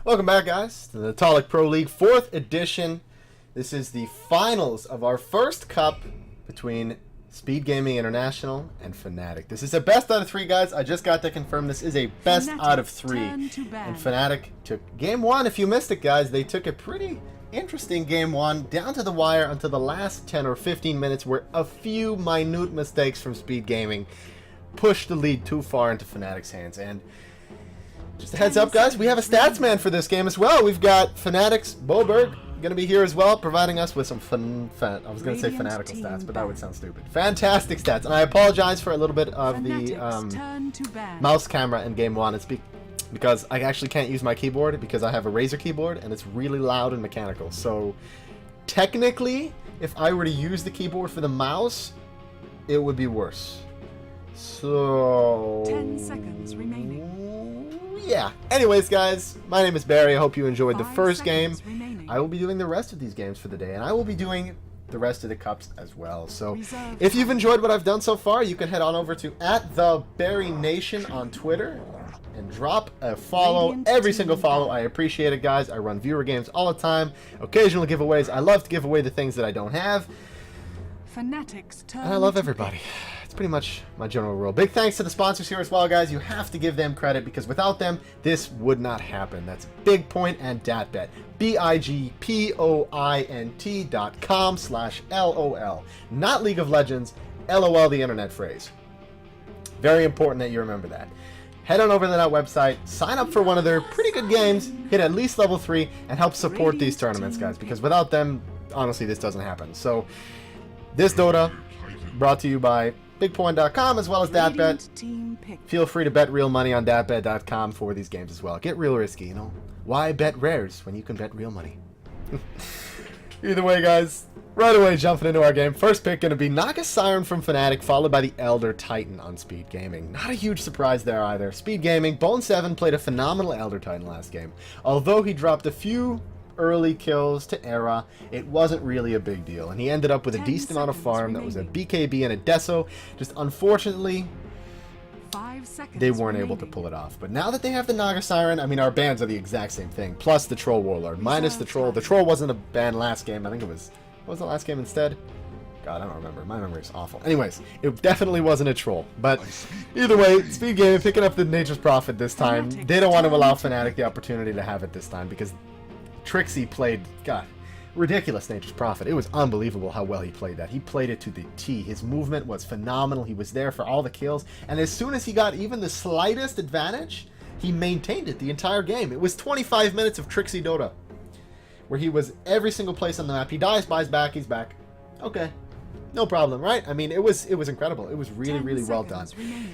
Welcome back, guys, to the Netolic Pro League 4th edition. This is the finals of our first cup between Speed Gaming International and Fnatic. This is a best out of 3, guys. I just got to confirm this is a best out of 3. And Fnatic took game 1. If you missed it, guys, they took a pretty interesting game 1 down to the wire until the last 10 or 15 minutes where a few minute mistakes from Speed Gaming pushed the lead too far into Fnatic's hands. And just a heads up, guys, we have a stats man for this game as well. We've got Fnatic's Boberg going to be here as well, providing us with some I was going to say fanatical stats, but that would sound stupid. Fantastic stats. And I apologize for a little bit of the mouse camera in game 1. It's because I actually can't use my keyboard because I have a Razer keyboard and it's really loud and mechanical. So technically, if I were to use the keyboard for the mouse, it would be worse. So 10 seconds remaining. Yeah. Anyways, guys, my name is Barry. I hope you enjoyed the first game. I will be doing the rest of these games for the day, and I will be doing the rest of the cups as well. So if you've enjoyed what I've done so far, you can head on over to @TheBarryNation on Twitter and drop a follow. Every single follow, I appreciate it, guys. I run viewer games all the time, occasional giveaways. I love to give away the things that I don't have. Fnatic's turn. And I love everybody. It's pretty much my general rule. Big thanks to the sponsors here as well, guys. You have to give them credit because without them, this would not happen. That's Big Point and DatBet. BIGPOINT.com/LOL. Not League of Legends, LOL, the internet phrase. Very important that you remember that. Head on over to that website, sign up for one of their pretty good games, hit at least level 3, and help support these tournaments, guys, because without them, honestly, this doesn't happen. So, this Dota, brought to you by BigPoint.com as well as DatBet. Feel free to bet real money on DatBet.com for these games as well. Get real risky, you know. Why bet rares when you can bet real money? Either way, guys, right away jumping into our game. First pick going to be Naga Siren from Fnatic, followed by the Elder Titan on Speed Gaming. Not a huge surprise there either. Speed Gaming, Bone7 played a phenomenal Elder Titan last game. Although he dropped a few early kills to Era, it wasn't really a big deal, and he ended up with a decent amount of farm. That was a BKB and a Deso. Just unfortunately, they weren't able to pull it off. But now that they have the Naga Siren, I mean, our bans are the exact same thing, plus the Troll Warlord, minus the Troll. The Troll wasn't a ban last game. I think it was, what was the last game instead? God, I don't remember. My memory is awful. Anyways, it definitely wasn't a Troll. But either way, Speed Gaming picking up the Nature's Prophet this time. They don't want to allow Fnatic the opportunity to have it this time because Trixie played, God, ridiculous Nature's Prophet. It was unbelievable how well he played that. He played it to the T. His movement was phenomenal. He was there for all the kills. And as soon as he got even the slightest advantage, he maintained it the entire game. It was 25 minutes of Trixie Dota, where he was every single place on the map. He dies, buys back, he's back. Okay. No problem, right? I mean, it was incredible. It was really, really well done.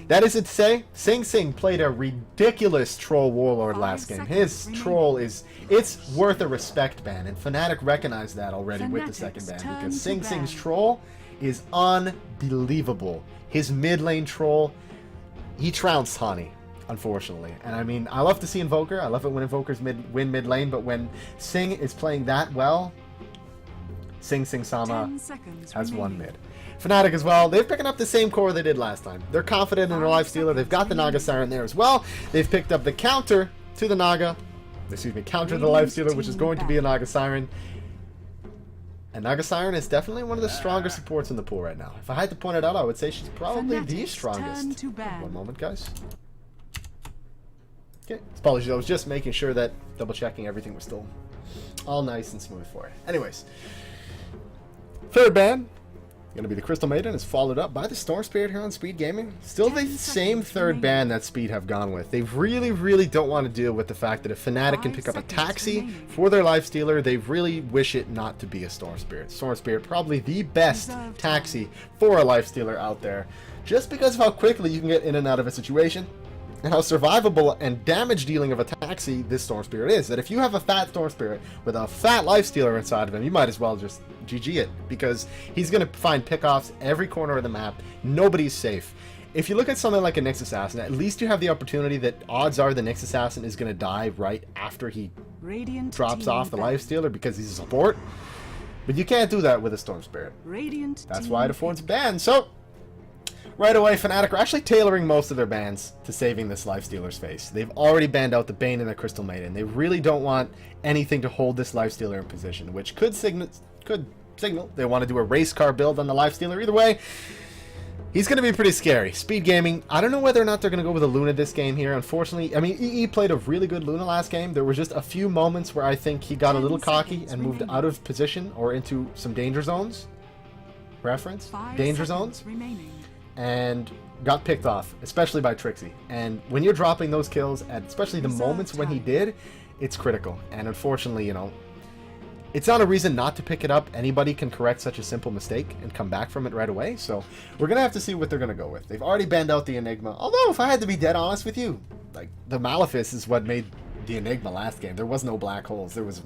That is to say, Sing Sing played a ridiculous Troll Warlord last game. His Troll it's worth a respect ban, and Fnatic recognized that already with the second ban, because Sing Sing's Troll is unbelievable. His mid lane Troll, he trounced Honey, unfortunately. And I mean, I love to see Invoker. I love it when Invokers win mid lane, but when Sing is playing that well, Sing Sing Sama has won mid. Fnatic as well, they're picking up the same core they did last time. They're confident in their Lifestealer. They've got the Naga Siren there as well. They've picked up the counter to the Naga. Excuse me, counter to the Lifestealer, which is going to be a Naga Siren. And Naga Siren is definitely one of the stronger supports in the pool right now. If I had to point it out, I would say she's probably the strongest. One moment, guys. Okay, apologies, I was just making sure that double checking everything was still all nice and smooth for it. Anyways. Third ban, going to be the Crystal Maiden, is followed up by the Storm Spirit here on Speed Gaming. Still the same third ban that Speed have gone with. They really, really don't want to deal with the fact that if Fnatic can pick up a Taxi for their Lifestealer, they really wish it not to be a Storm Spirit. Storm Spirit, probably the best Taxi for a Lifestealer out there, just because of how quickly you can get in and out of a situation, and how survivable and damage dealing of a Taxi this Storm Spirit is. That if you have a fat Storm Spirit with a fat Lifestealer inside of him, you might as well just GG it, because he's going to find pickoffs every corner of the map. Nobody's safe. If you look at something like a Nyx Assassin, at least you have the opportunity that odds are the Nyx Assassin is going to die right after he drops off the Lifestealer because he's a support. But you can't do that with a Storm Spirit. That's why it affords a ban. So right away, Fnatic are actually tailoring most of their bans to saving this Lifestealer's face. They've already banned out the Bane and the Crystal Maiden. They really don't want anything to hold this Lifestealer in position, which could signal they want to do a race car build on the Lifestealer. Either way, he's going to be pretty scary. Speed Gaming, I don't know whether or not they're going to go with a Luna this game here. Unfortunately, I mean, EE played a really good Luna last game. There were just a few moments where I think he got a little cocky and moved out of position or into some danger zones. Reference? Danger zones. And got picked off, especially by Trixie. And when you're dropping those kills, at especially the moments when he did, it's critical. And unfortunately, you know, it's not a reason not to pick it up. Anybody can correct such a simple mistake and come back from it right away. So we're going to have to see what they're going to go with. They've already banned out the Enigma. Although, if I had to be dead honest with you, like, the Malefice is what made the Enigma last game. There was no black holes. There was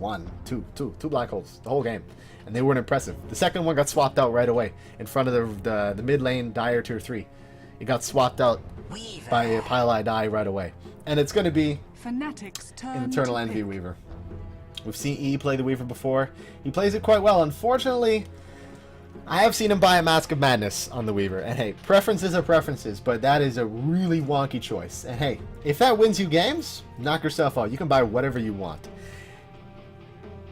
two black holes the whole game. And they weren't impressive. The second one got swapped out right away in front of the mid lane Dire tier 3. It got swapped out by a Pile I Die right away. And it's going to be Fnatic's turn an Eternal Envy Weaver. We've seen E play the Weaver before. He plays it quite well. Unfortunately, I have seen him buy a Mask of Madness on the Weaver. And hey, preferences are preferences, but that is a really wonky choice. And hey, if that wins you games, knock yourself out. You can buy whatever you want.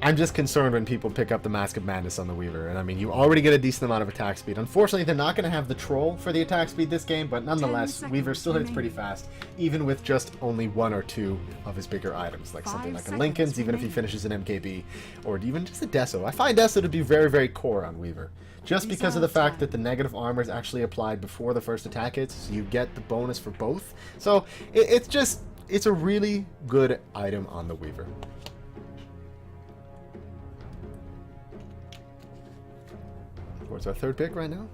I'm just concerned when people pick up the Mask of Madness on the Weaver. And I mean, you already get a decent amount of attack speed. Unfortunately, they're not going to have the Troll for the attack speed this game, but nonetheless, Weaver still hits pretty fast, even with just only one or two of his bigger items, like something like a Lincoln's, even if he finishes an MKB, or even just a Deso. I find Deso to be very, very core on Weaver, just because of the fact that the negative armor is actually applied before the first attack hits, so you get the bonus for both. So it's a really good item on the Weaver. Towards our third pick right now.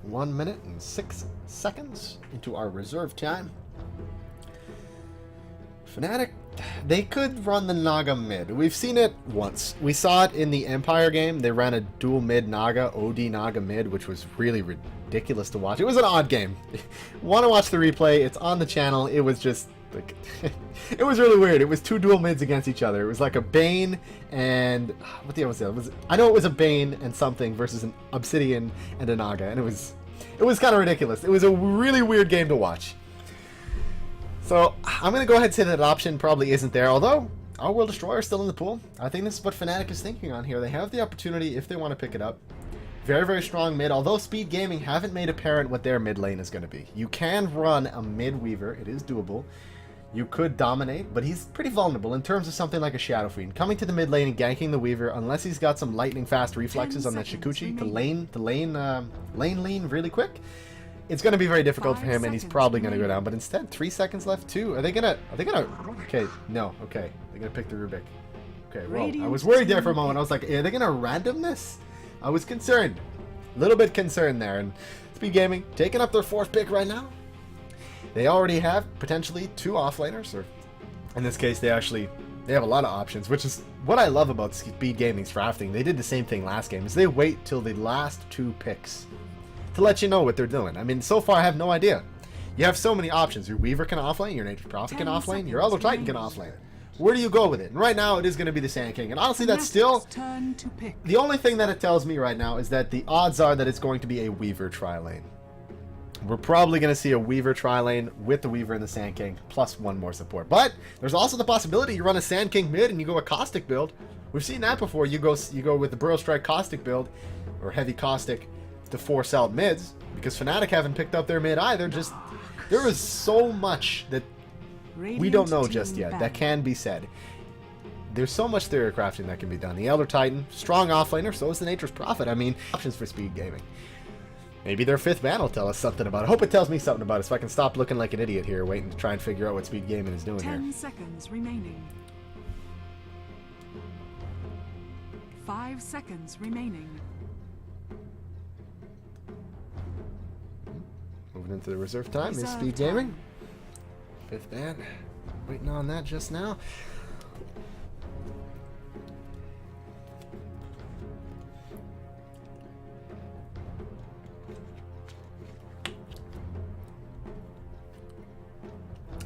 1 minute and 6 seconds into our reserve time. Fnatic, they could run the Naga mid. We've seen it once. We saw it in the Empire game. They ran a dual mid Naga, OD Naga mid, which was really ridiculous to watch. It was an odd game. Want to watch the replay? It's on the channel. It was just like it was really weird. It was two dual mids against each other. It was like a Bane and what the hell was it? I know it was a Bane and something versus an Obsidian and a Naga, and it was kind of ridiculous. It was a really weird game to watch. So I'm gonna go ahead and say that option probably isn't there. Although our World Destroyer is still in the pool. I think this is what Fnatic is thinking on here. They have the opportunity if they want to pick it up. Very, very strong mid, although Speed Gaming haven't made apparent what their mid lane is going to be. You can run a mid Weaver. It is doable. You could dominate, but he's pretty vulnerable in terms of something like a Shadow Fiend. Coming to the mid lane and ganking the Weaver, unless he's got some lightning fast reflexes on that Shikuchi to lane lean really quick, it's going to be very difficult for him, and he's probably going to go down. But instead, 3 seconds left too. Are they gonna? Okay, no. Okay, they're gonna pick the Rubik. Okay, well, I was worried there for a moment. I was like, are they gonna random this? I was concerned, a little bit concerned there. And Speed Gaming taking up their fourth pick right now. They already have potentially 2 offlaners, or in this case, they have a lot of options, which is what I love about Speed Gaming's drafting. They did the same thing last game, is they wait till the last 2 picks to let you know what they're doing. I mean, so far I have no idea. You have so many options. Your Weaver can offlane, your Nature's Prophet can offlane, your Elder Titan can offlane. Where do you go with it? And right now, it is going to be the Sand King. And honestly, that's still the only thing that it tells me right now is that the odds are that it's going to be a Weaver tri-lane. We're probably going to see a Weaver tri-lane with the Weaver and the Sand King, plus 1 more support. But there's also the possibility you run a Sand King mid and you go a Caustic build. We've seen that before. You go with the Burrow Strike Caustic build, or Heavy Caustic, to force out mids, because Fnatic haven't picked up their mid either. Just there is so much that we don't know just yet that can be said. There's so much theory crafting that can be done. The Elder Titan, strong offlaner, so is the Nature's Prophet. I mean, options for Speed Gaming. Maybe their 5th ban will tell us something about it. I hope it tells me something about it, so I can stop looking like an idiot here, waiting to try and figure out what Speed Gaming is doing 10 here. seconds remaining. 5 seconds remaining. Moving into the reserve time is Speed Gaming. 5th ban. Waiting on that just now.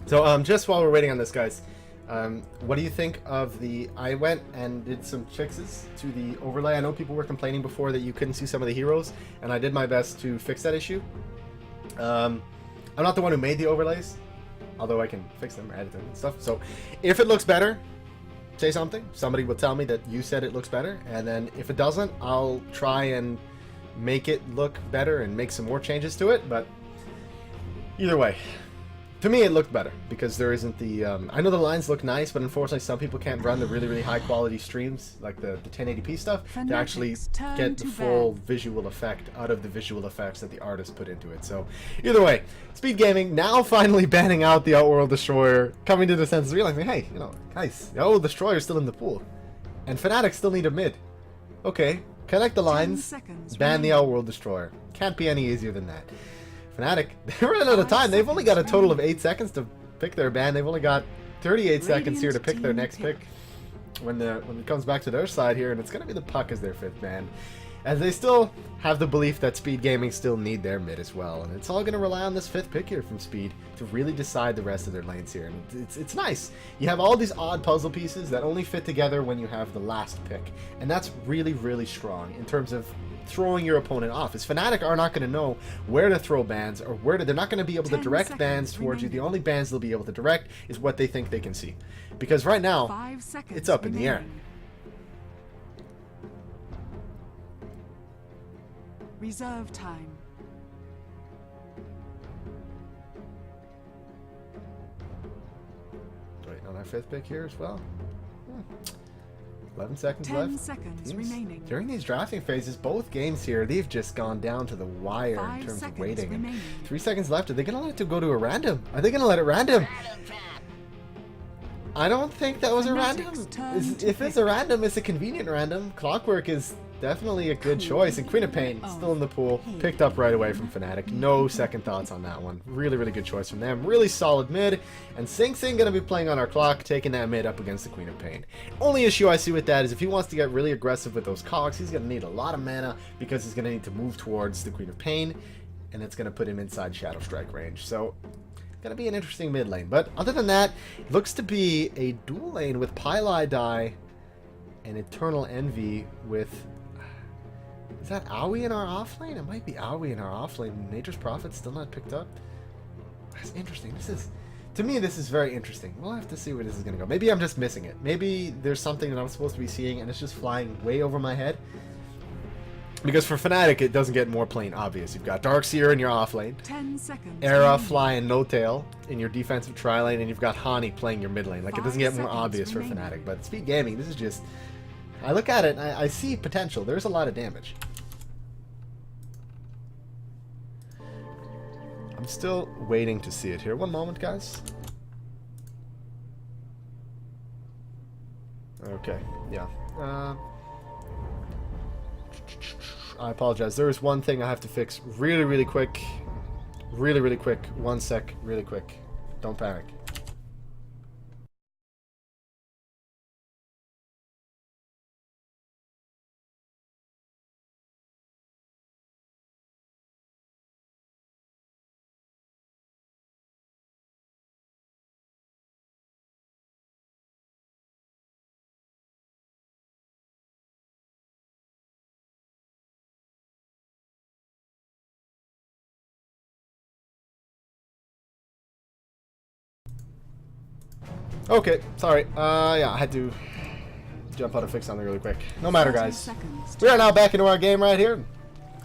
So, just while we're waiting on this, guys, what do you think of the... I went and did some fixes to the overlay. I know people were complaining before that you couldn't see some of the heroes, and I did my best to fix that issue. I'm not the one who made the overlays, although I can fix them or edit them and stuff. So if it looks better, say something. Somebody will tell me that you said it looks better, and then if it doesn't, I'll try and make it look better and make some more changes to it. But either way, to me it looked better because there isn't the I know the lines look nice, but unfortunately some people can't run the really high quality streams like the 1080p stuff to actually get the full visual effect out of the visual effects that the artist put into it. So either way, Speed Gaming now finally banning out the Outworld Destroyer, coming to the senses, realizing, hey, you know, guys, the Outworld Destroyer's still in the pool, and Fnatic still need a mid. Okay, connect the lines, ban the Outworld Destroyer. Can't be any easier than that. Fnatic, they're running out of time. They've only got a total of 8 seconds to pick their ban. They've only got 38 seconds here to pick their next pick when it comes back to their side here, and it's going to be the Puck as their 5th ban. As they still have the belief that Speed Gaming still need their mid as well, and it's all going to rely on this 5th pick here from Speed to really decide the rest of their lanes here. And it's nice. You have all these odd puzzle pieces that only fit together when you have the last pick, and that's really strong in terms of throwing your opponent off. As Fnatic are not going to know where to throw bans or they're not going to be able to direct bans towards you. The only bans they'll be able to direct is what they think they can see, because right now it's up in the air. Reserve time. Waiting on our 5th pick here as well. 11 seconds 10 left. seconds remaining. During these drafting phases, both games here, they've just gone down to the wire in terms of waiting. And 3 seconds left. Are they going to let it go to a random? Are they going to let it random? I don't think that was a random. If it's a random, it's a convenient random. Clockwork is definitely a good choice. And Queen of Pain, still in the pool, picked up right away from Fnatic. No second thoughts on that one. Really good choice from them. Really solid mid. And Sing Sing going to be playing on our clock, taking that mid up against the Queen of Pain. Only issue I see with that is if he wants to get really aggressive with those cogs, he's going to need a lot of mana because he's going to need to move towards the Queen of Pain. And it's going to put him inside Shadow Strike range. So gonna be an interesting mid lane, but other than that, it looks to be a dual lane with Pylai Die and Eternal Envy with... Is that Aoi in our offlane? It might be Aoi in our offlane. Nature's Prophet still not picked up. That's interesting. To me, this is very interesting. We'll have to see where this is gonna go. Maybe I'm just missing it. Maybe there's something that I'm supposed to be seeing and it's just flying way over my head. Because for Fnatic, it doesn't get more plain obvious. You've got Darkseer in your offlane, 10 seconds. Era flying No Tail in your defensive tri-lane, and you've got Hani playing your mid lane. Like, it doesn't get more obvious for Fnatic. But Speed Gaming, this is just... I look at it, and I see potential. There's a lot of damage. I'm still waiting to see it here. One moment, guys. Okay, yeah. I apologize. There is one thing I have to fix really quick. Really quick. 1 sec. Really quick. Don't panic. Okay, sorry. Yeah, I had to jump out and fix something really quick. No matter, guys. We are now back into our game right here.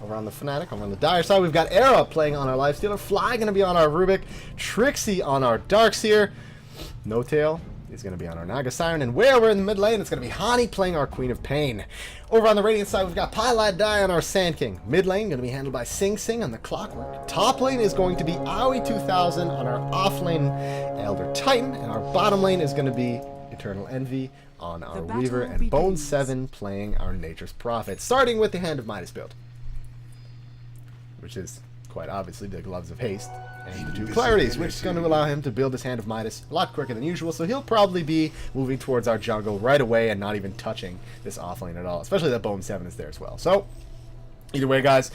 Over on the Fnatic, over on the Dire side, we've got Era playing on our Lifestealer, Fly going to be on our Rubik, Trixie on our Darkseer, No Tail is going to be on our Naga Siren, and way over in the mid lane, it's going to be Hani playing our Queen of Pain. Over on the Radiant side, we've got Pylai Die on our Sand King. Mid lane going to be handled by Sing Sing on the Clockwork. Top lane is going to be Aoi 2000 on our off lane Elder Titan, and our bottom lane is going to be Eternal Envy on our Weaver, and Bone 7 playing our Nature's Prophet, starting with the Hand of Midas build, which is quite obviously the Gloves of Haste and the 2 Clarities, which is going to allow him to build his Hand of Midas a lot quicker than usual, so he'll probably be moving towards our jungle right away and not even touching this offlane at all, especially that Bone 7 is there as well. So, either way, guys,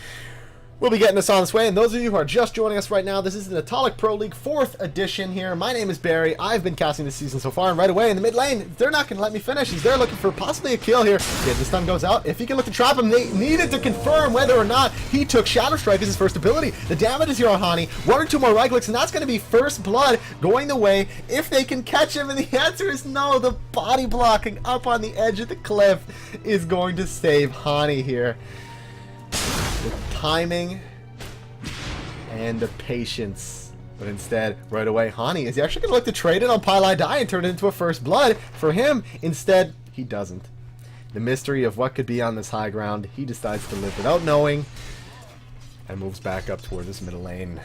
We'll be getting this on this way, and those of you who are just joining us right now, this is the Netolic Pro League 4th edition here. My name is Barry. I've been casting this season so far, and right away in the mid lane, they're not going to let me finish. He's there looking for possibly a kill here. Yeah, the stun goes out. If he can look to trap him, they needed to confirm whether or not he took Shadow Strike as his first ability. The damage is here on Hani. 1 or 2 more right clicks, and that's going to be first blood going the way if they can catch him, and the answer is no. The body blocking up on the edge of the cliff is going to save Hani here. The timing and the patience, but instead, right away, Hani is he actually going to look to trade it on Pylai Die and turn it into a first blood for him? Instead, he doesn't. The mystery of what could be on this high ground, he decides to live without knowing and moves back up toward this middle lane.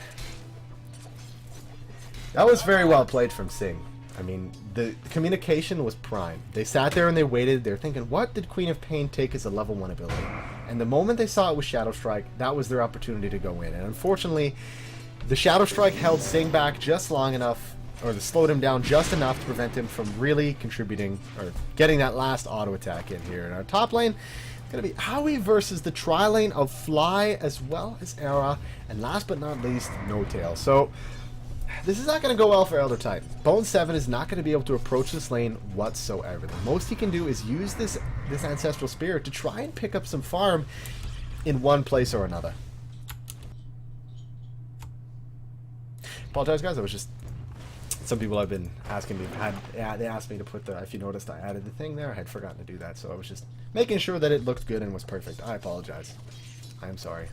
That was very well played from Sing. I mean, the communication was prime. They sat there and they waited. They're thinking, what did Queen of Pain take as a level 1 ability? And the moment they saw it was Shadow Strike, that was their opportunity to go in. And unfortunately, the Shadow Strike held Sing back just long enough, or slowed him down just enough to prevent him from really contributing, or getting that last auto attack in here. In our top lane, it's going to be Howie versus the tri-lane of Fly as well as Era. And last but not least, No Tail. So this is not going to go well for Elder Titan. Bone 7 is not going to be able to approach this lane whatsoever. The most he can do is use this Ancestral Spirit to try and pick up some farm in one place or another. Apologize, guys. I was just... Some people have been asking me... They asked me to put the... If you noticed, I added the thing there. I had forgotten to do that, so I was just making sure that it looked good and was perfect. I apologize. I am sorry.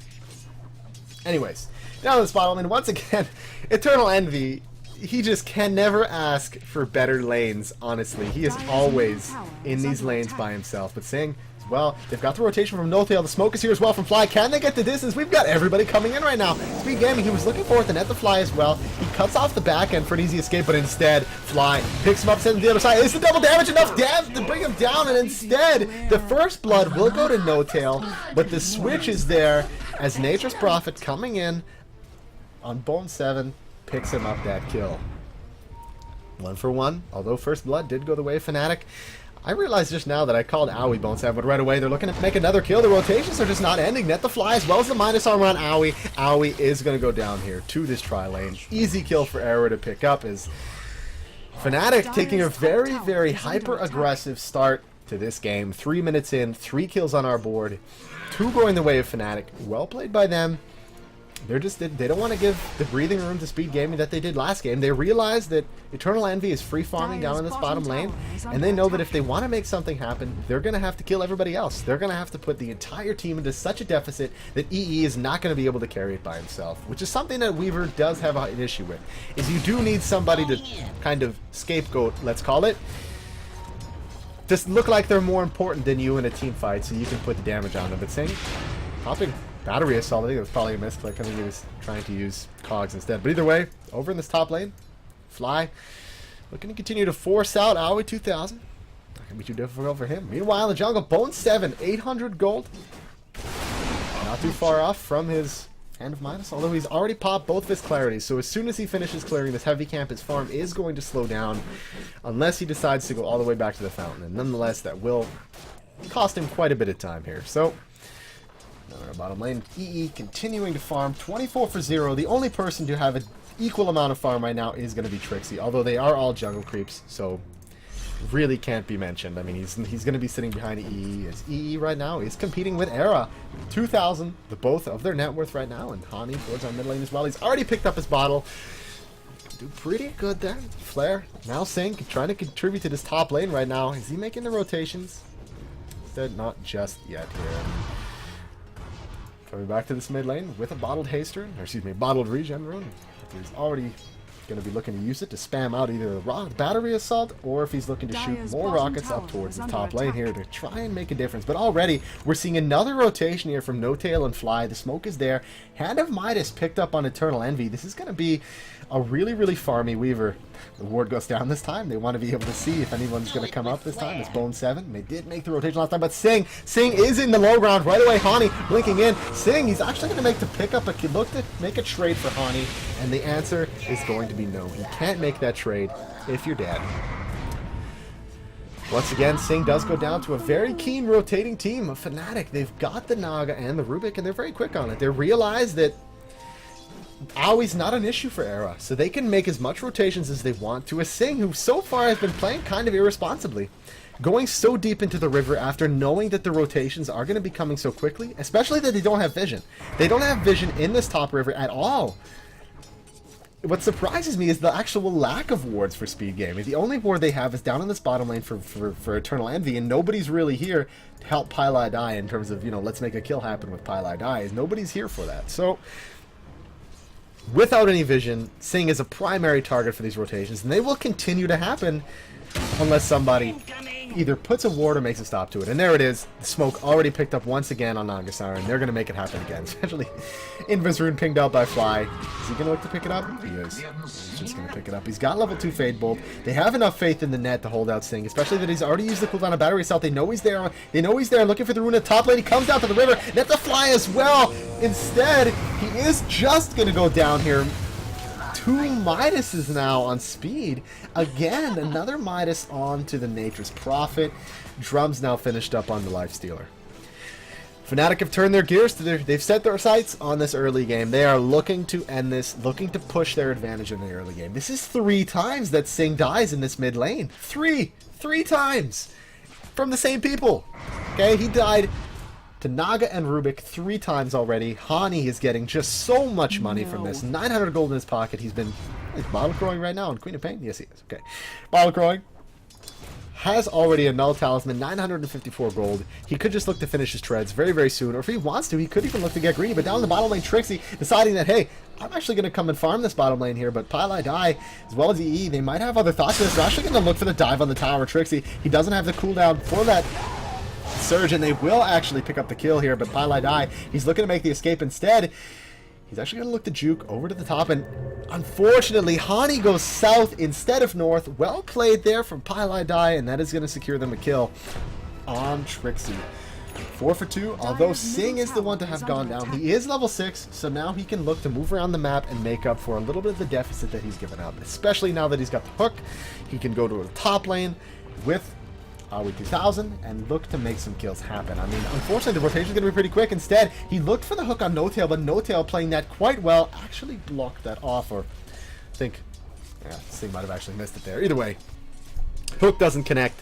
Anyways, down to the spot. I mean, once again, Eternal Envy, he just can never ask for better lanes, honestly. He is always in these lanes by himself. But Sing, as well, they've got the rotation from No Tail. The smoke is here as well from Fly. Can they get the distance? We've got everybody coming in right now. Speed Gaming, he was looking for it to net the Fly as well. He cuts off the back end for an easy escape, but instead, Fly picks him up, sends him to the other side. Is the double damage enough to bring him down? And instead, the first blood will go to No Tail, but the switch is there as Nature's Prophet coming in on Bone 7 picks him up that kill. 1 for 1, although first blood did go the way of Fnatic. I realized just now that I called Owie Bone 7, but right away they're looking to make another kill. The rotations are just not ending. Net the Fly as well as the minus armor on Owie. Owie is going to go down here to this tri-lane. Easy kill for Arrow to pick up as Fnatic taking a very, very hyper-aggressive start to this game. 3 minutes in, 3 kills on our board. 2 going the way of Fnatic. Well played by them. They don't want to give the breathing room to Speed Gaming that they did last game. They realize that Eternal Envy is free farming down in this bottom lane, and they know that if they want to make something happen, they're going to have to kill everybody else. They're going to have to put the entire team into such a deficit that EE is not going to be able to carry it by himself, which is something that Weaver does have an issue with. Is you do need somebody to kind of scapegoat, let's call it, just look like they're more important than you in a team fight, so you can put the damage on them. But Sing, popping Battery Assault, I think it was probably a misclick. I think he was trying to use Cogs instead. But either way, over in this top lane, Fly looking to continue to force out Owie 2000. Not going to be too difficult for him. Meanwhile, in the jungle, Bone 7, 800 gold. Not too far off from his Hand of Midas, although he's already popped both of his clarities. So as soon as he finishes clearing this heavy camp, his farm is going to slow down unless he decides to go all the way back to the fountain. And nonetheless, that will cost him quite a bit of time here. So our bottom lane, EE continuing to farm 24 for 0. The only person to have an equal amount of farm right now is going to be Trixie, although they are all jungle creeps, so really can't be mentioned. I mean, he's going to be sitting behind EE, as EE right now is competing with Era. 2,000, the both of their net worth right now, and Hani towards our mid lane as well. He's already picked up his bottle. Do pretty good there. Flare, now Sing, trying to contribute to this top lane right now. Is he making the rotations? Instead, not just yet here. Coming back to this mid lane with a bottled haster, or excuse me, bottled regen rune. He's already going to be looking to use it to spam out either the battery assault, or if he's looking to shoot more rockets up towards the top lane here to try and make a difference. But already, we're seeing another rotation here from No Tail and Fly. The smoke is there. Hand of Midas picked up on Eternal Envy. This is going to be a really, really farmy Weaver. The ward goes down this time. They want to be able to see if anyone's going to come up this time. It's Bone 7. They did make the rotation last time, but Sing is in the low ground right away. Hani blinking in. Sing, he's actually going to make the pickup, but he looked to make a trade for Hani, and the answer is going to be no. He can't make that trade if you're dead. Once again, Sing does go down to a very keen rotating team of Fnatic. They've got the Naga and the Rubik, and they're very quick on it. They realize that AoE's not an issue for Era, so they can make as much rotations as they want to a Sing who so far has been playing kind of irresponsibly. Going so deep into the river after knowing that the rotations are going to be coming so quickly, especially that they don't have vision. They don't have vision in this top river at all. What surprises me is the actual lack of wards for Speed Gaming. The only ward they have is down in this bottom lane for Eternal Envy, and nobody's really here to help Pylai Die in terms of, you know, let's make a kill happen with Pylai Die. Nobody's here for that. So, without any vision, Sing is a primary target for these rotations, and they will continue to happen unless somebody either puts a ward or makes a stop to it. And there it is. The smoke already picked up once again on Naga Siren. They're going to make it happen again. Especially Invis Rune pinged out by Fly. Is he going to look to pick it up? He is. He's just going to pick it up. He's got level 2 Fade Bolt. They have enough faith in the net to hold out Sting, especially that he's already used the cooldown of Battery Assault. They know he's there. They know he's there looking for the rune at top lane. He comes down to the river. Net to Fly as well. Instead, he is just going to go down here. 2 Midases now on speed. Again, another Midas on to the Nature's Prophet. Drums now finished up on the Lifestealer. Fnatic have turned their gears to they've set their sights on this early game. They are looking to end this, looking to push their advantage in the early game. This is 3 times that Sing dies in this mid lane. 3 times from the same people. Okay, he died to Naga and Rubik 3 times already. Hani is getting just so much money from this. 900 gold in his pocket. He's bottle crowing right now on Queen of Pain? Yes, he is. Okay. Bottle crowing. Has already a null talisman, 954 gold. He could just look to finish his treads very, very soon. Or if he wants to, he could even look to get greedy. But down in the bottom lane, Trixie deciding that, hey, I'm actually going to come and farm this bottom lane here. But Pylai Die, as well as EE, they might have other thoughts. They're actually going to look for the dive on the tower. Trixie, he doesn't have the cooldown for that surge, and they will actually pick up the kill here, but Pylai Die, he's looking to make the escape instead. He's actually going to look to juke over to the top, and unfortunately, Hani goes south instead of north. Well played there from Pylai Die, and that is going to secure them a kill on Trixie. 4 for 2, although Sing is the one to have gone down. He is level 6, so now he can look to move around the map and make up for a little bit of the deficit that he's given up, especially now that he's got the hook. He can go to the top lane with with 2000 and look to make some kills happen. I mean, unfortunately, the rotation is going to be pretty quick. Instead, he looked for the hook on No-Tail, but No-Tail playing that quite well actually blocked that off, or I think, yeah, Sing might have actually missed it there. Either way, hook doesn't connect,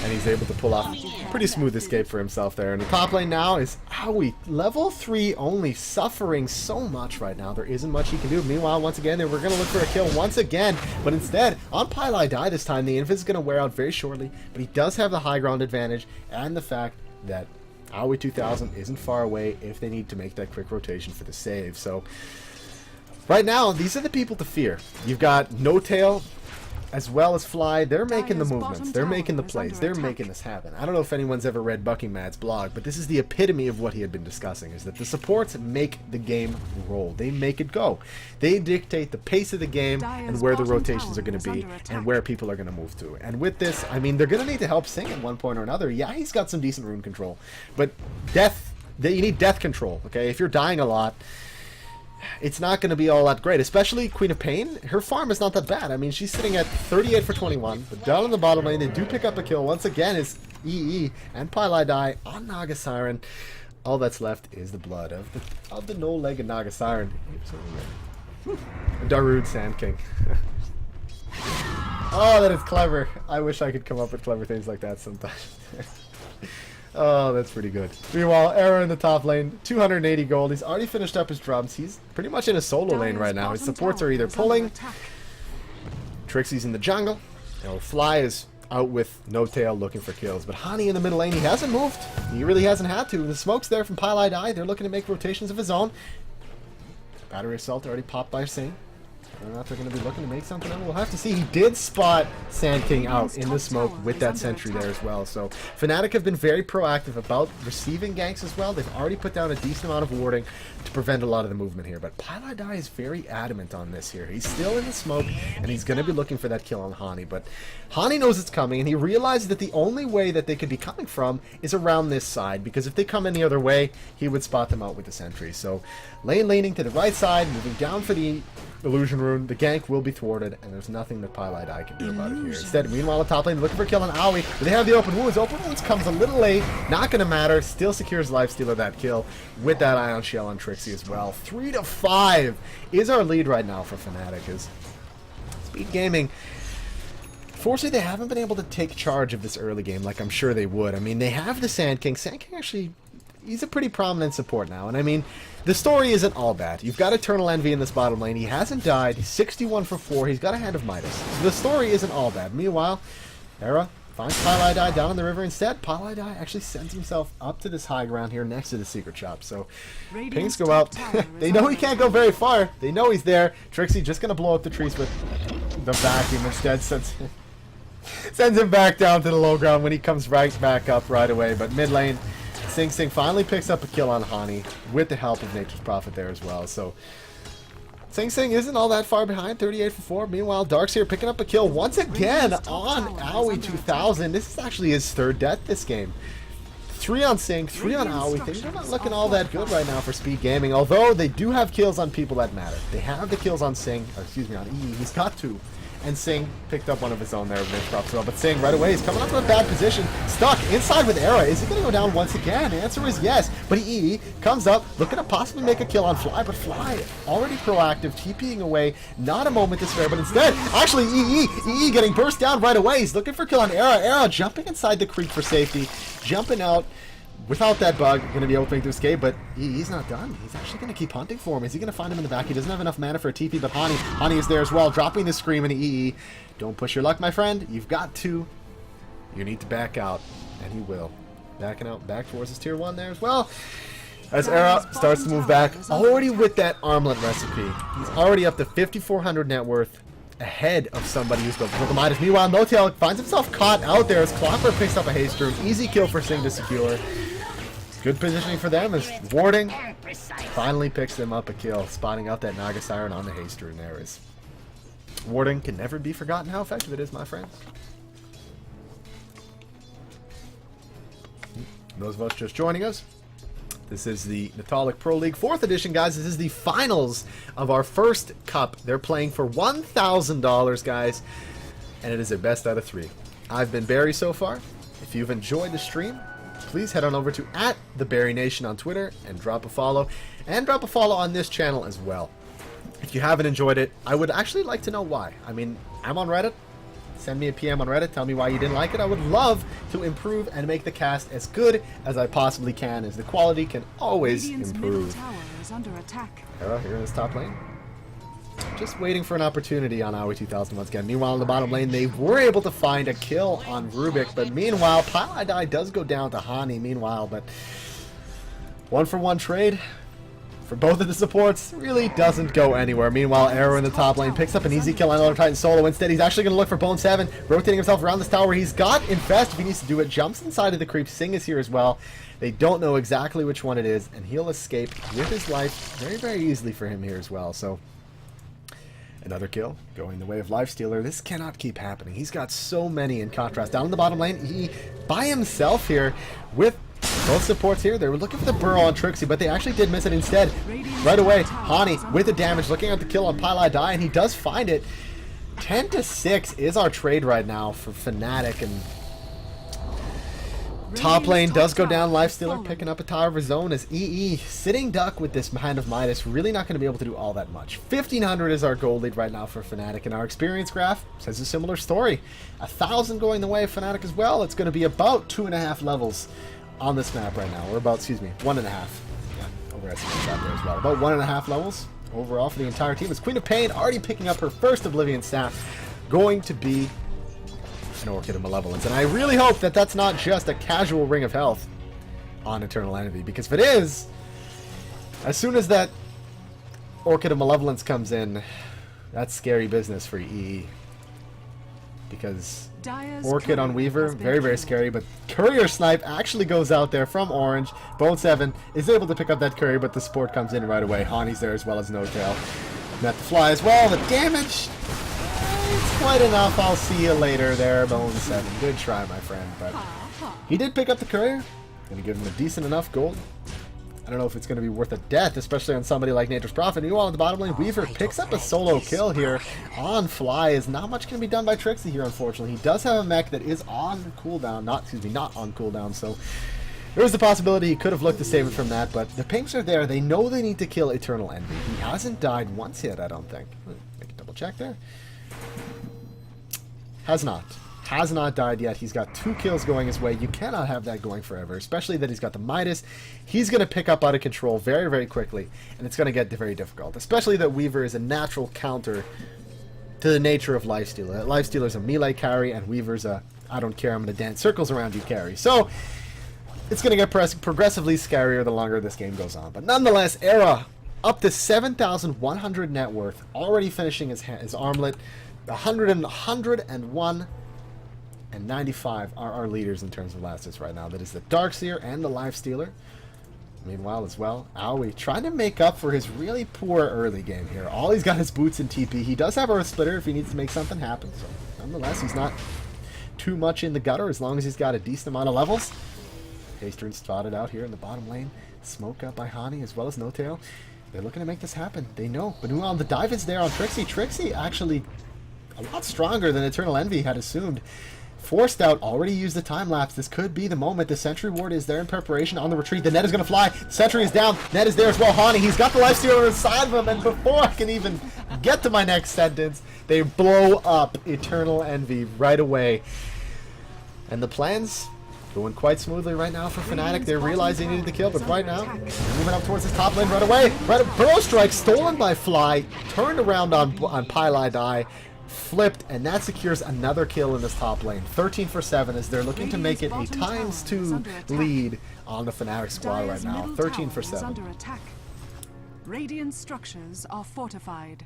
and he's able to pull off a pretty smooth escape for himself there. And the top lane now is Howie, level 3 only, suffering so much right now. There isn't much he can do. Meanwhile, once again, they were going to look for a kill once again, but instead, on Pylai Die this time, the Invis is going to wear out very shortly, but he does have the high ground advantage, and the fact that Howie 2000 isn't far away if they need to make that quick rotation for the save. So, right now, these are the people to fear. You've got No-Tail, as well as Fly. They're making the movements, they're making the plays, they're making this happen. I don't know if anyone's ever read Buckymad's blog, but this is the epitome of what he had been discussing, is that the supports make the game roll. They make it go. They dictate the pace of the game and where the rotations are going to be and where people are going to move to. And with this, I mean, they're going to need to help Sing at one point or another. Yeah, he's got some decent rune control, but you need death control, okay? If you're dying a lot, it's not going to be all that great, especially Queen of Pain. Her farm is not that bad. I mean, she's sitting at 38 for 21, but down in the bottom lane, they do pick up a kill. Once again, is EE and Pylai Die on Naga Siren. All that's left is the blood of the no-legged Naga Siren. Darude Sand King. Oh, that is clever. I wish I could come up with clever things like that sometimes. Oh, that's pretty good. Meanwhile, Era in the top lane, 280 gold. He's already finished up his drums. He's pretty much in a solo lane right now. His supports are either pulling. Trixie's in the jungle. You know, Fly is out with No-Tail looking for kills. But Hani in the middle lane, he hasn't moved. He really hasn't had to. The smoke's there from Pylai Die. They're looking to make rotations of his own. Battery Assault already popped by Sing. Whether or not they're going to be looking to make something, we'll have to see. He did spot Sand King out in the smoke with that sentry there as well. So Fnatic have been very proactive about receiving ganks as well. They've already put down a decent amount of warding to prevent a lot of the movement here. But Pylai Die is very adamant on this here. He's still in the smoke, and he's going to be looking for that kill on Hani. But Hani knows it's coming, and he realizes that the only way that they could be coming from is around this side, because if they come any other way, he would spot them out with the sentry. So laning to the right side, moving down for the illusion rune. The gank will be thwarted, and there's nothing that Pylai can do about it here. Instead, meanwhile, the top lane looking for kill on Aoi, but they have the open wounds. Open wounds comes a little late, not going to matter. Still secures lifestealer that kill with that Ion Shell on Trixie as well. 3-5 is our lead right now for Fnatic. As Speed Gaming, fortunately, they haven't been able to take charge of this early game like I'm sure they would. I mean, they have the Sand King. Sand King actually, he's a pretty prominent support now. And I mean, the story isn't all bad. You've got Eternal Envy in this bottom lane. He hasn't died. He's 61 for 4. He's got a Hand of Midas. So the story isn't all bad. Meanwhile, Era finds Pylai down in the river instead. Pylai actually sends himself up to this high ground here next to the secret shop. So pings go out. They know he can't go very far. They know he's there. Trixie just going to blow up the trees with the vacuum. Instead sends him back down to the low ground when he comes right back up right away. But mid lane, Sing Sing finally picks up a kill on Hani with the help of Nature's Prophet there as well. So Sing Sing isn't all that far behind, 38 for 4. Meanwhile, Dark's here picking up a kill once again on Aoi 2000. This is actually his third death this game. 3 on Sing, 3 on Aoi. Things are not looking all that good right now for Speed Gaming, although they do have kills on people that matter. They have the kills on Sing, or excuse me, on E. He's got 2. And Sing picked up one of his own there with Nature's Prophet. But Sing right away is coming up in a bad position. Stuck inside with Era. Is he going to go down once again? The answer is yes. But EE comes up, looking to possibly make a kill on Fly. But Fly already proactive, TPing away. Not a moment to spare. But instead, actually EE getting burst down right away. He's looking for a kill on Era. Era jumping inside the creek for safety. Jumping out. Without that bug, going to be able to make the escape, but he's not done. He's actually going to keep hunting for him. Is he going to find him in the back? He doesn't have enough mana for a TP, but Hani is there as well, dropping the scream into EE. Don't push your luck, my friend. You've got to. You need to back out, and he will. Backing out back towards his tier 1 there as well. As Era starts to move back, already with that armlet recipe. He's already up to 5,400 net worth, ahead of somebody who's built the Midas. Meanwhile, Netolic finds himself caught out there as Clockwork picks up a haste room. Easy kill for Sing to secure. Good positioning for them as Warding finally picks them up a kill, spotting out that Naga Siren on the haste rune there. Is Warding can never be forgotten how effective it is, my friends. Those of us just joining us, this is the Netolic Pro League 4th edition, guys. This is the finals of our first cup. They're playing for $1,000, guys, and it is a best out of 3. I've been Barry so far. If you've enjoyed the stream, please head on over to @TheBarryNation on Twitter and drop a follow. And drop a follow on this channel as well. If you haven't enjoyed it, I would actually like to know why. I mean, I'm on Reddit. Send me a PM on Reddit. Tell me why you didn't like it. I would love to improve and make the cast as good as I possibly can, as the quality can always improve. Era here in this top lane. Just waiting for an opportunity on Aoi 2000 once again. Meanwhile, in the bottom lane, they were able to find a kill on Rubik. But meanwhile, Pylai does go down to Hani. Meanwhile, but 1-for-1 trade for both of the supports really doesn't go anywhere. Meanwhile, Arrow in the top lane picks up an easy kill on Elder Titan solo. Instead, he's actually going to look for Bone 7, rotating himself around this tower. He's got Infest if he needs to do it. Jumps inside of the creep. Sing is here as well. They don't know exactly which one it is, and he'll escape with his life very, very easily for him here as well. So another kill going the way of Lifestealer. This cannot keep happening. He's got so many in contrast. Down in the bottom lane, he by himself here with both supports here. They were looking for the burrow on Trixie, but they actually did miss it instead. Right away, Hani with the damage, looking at the kill on Pylai, and he does find it. 10-6 is our trade right now for Fnatic, and top lane does go down. Lifestealer picking up a tower of his own as EE sitting duck with this Hand of Midas. Really not going to be able to do all that much. 1,500 is our goal lead right now for Fnatic, and our experience graph says a similar story. 1,000 going the way of Fnatic as well. It's going to be about 2.5 levels on this map right now. Or about, 1.5. Yeah, overestimated that there as well. About 1.5 levels overall for the entire team. As Queen of Pain already picking up her first Oblivion staff, going to be an Orchid of Malevolence. And I really hope that that's not just a casual Ring of Health on Eternal Envy, because if it is, as soon as that Orchid of Malevolence comes in, that's scary business for EE. Because Orchid on Weaver, very, very scary, but Courier Snipe actually goes out there from Orange. Bone 7 is able to pick up that Courier, but the support comes in right away. Hani's there as well as No Tail. Met the Fly as well. The damage, it's quite enough. I'll see you later there, Bone 7. Good try, my friend, but he did pick up the Courier. Gonna give him a decent enough gold don't know if it's going to be worth a death, especially on somebody like Nature's Prophet. Meanwhile, in the bottom lane, Weaver picks up a solo kill here on Fly. Is not much going to be done by Trixie here, unfortunately. He does have a mech that is on cooldown, not on cooldown, so there was the possibility he could have looked to save it from that, but the pinks are there. They know they need to kill Eternal Envy. He hasn't died once yet, I don't think. Make a double check there. Has not died yet. He's got 2 kills going his way. You cannot have that going forever, especially that he's got the Midas. He's going to pick up out of control very, very quickly, and it's going to get very difficult, especially that Weaver is a natural counter to the nature of Lifestealer. Lifestealer's a melee carry, and Weaver's a I don't care, I'm going to dance circles around you carry. So it's going to get progressively scarier the longer this game goes on. But nonetheless, Era up to 7,100 net worth, already finishing his armlet. 101 and 95 are our leaders in terms of last hits right now. That is the Darkseer and the Lifestealer. Meanwhile, as well, Aoi trying to make up for his really poor early game here. All he's got is boots and TP. He does have Earth Splitter if he needs to make something happen. So, nonetheless, he's not too much in the gutter as long as he's got a decent amount of levels. Haste spotted out here in the bottom lane. Smoke up by Hani as well as No Tail. They're looking to make this happen. They know. But meanwhile, the dive is there on Trixie. Trixie actually a lot stronger than Eternal Envy had assumed. Forced out, already used the time lapse. This could be the moment. The Sentry Ward is there in preparation on the retreat. The net is going to fly. The Sentry is down. Net is there as well. Hani, he's got the Lifestealer inside of him. And before I can even get to my next sentence, they blow up Eternal Envy right away. And the plans going quite smoothly right now for Fnatic. They realize they needed the kill, but right now, they're moving up towards this top lane right away. Burrow Strike stolen by Fly. Turned around on Pylai Die. Flipped, and that secures another kill in this top lane. 13 for 7 as they're looking to make it a ×2 lead on the Fnatic squad right now. 13 for 7. Radiant structures are fortified.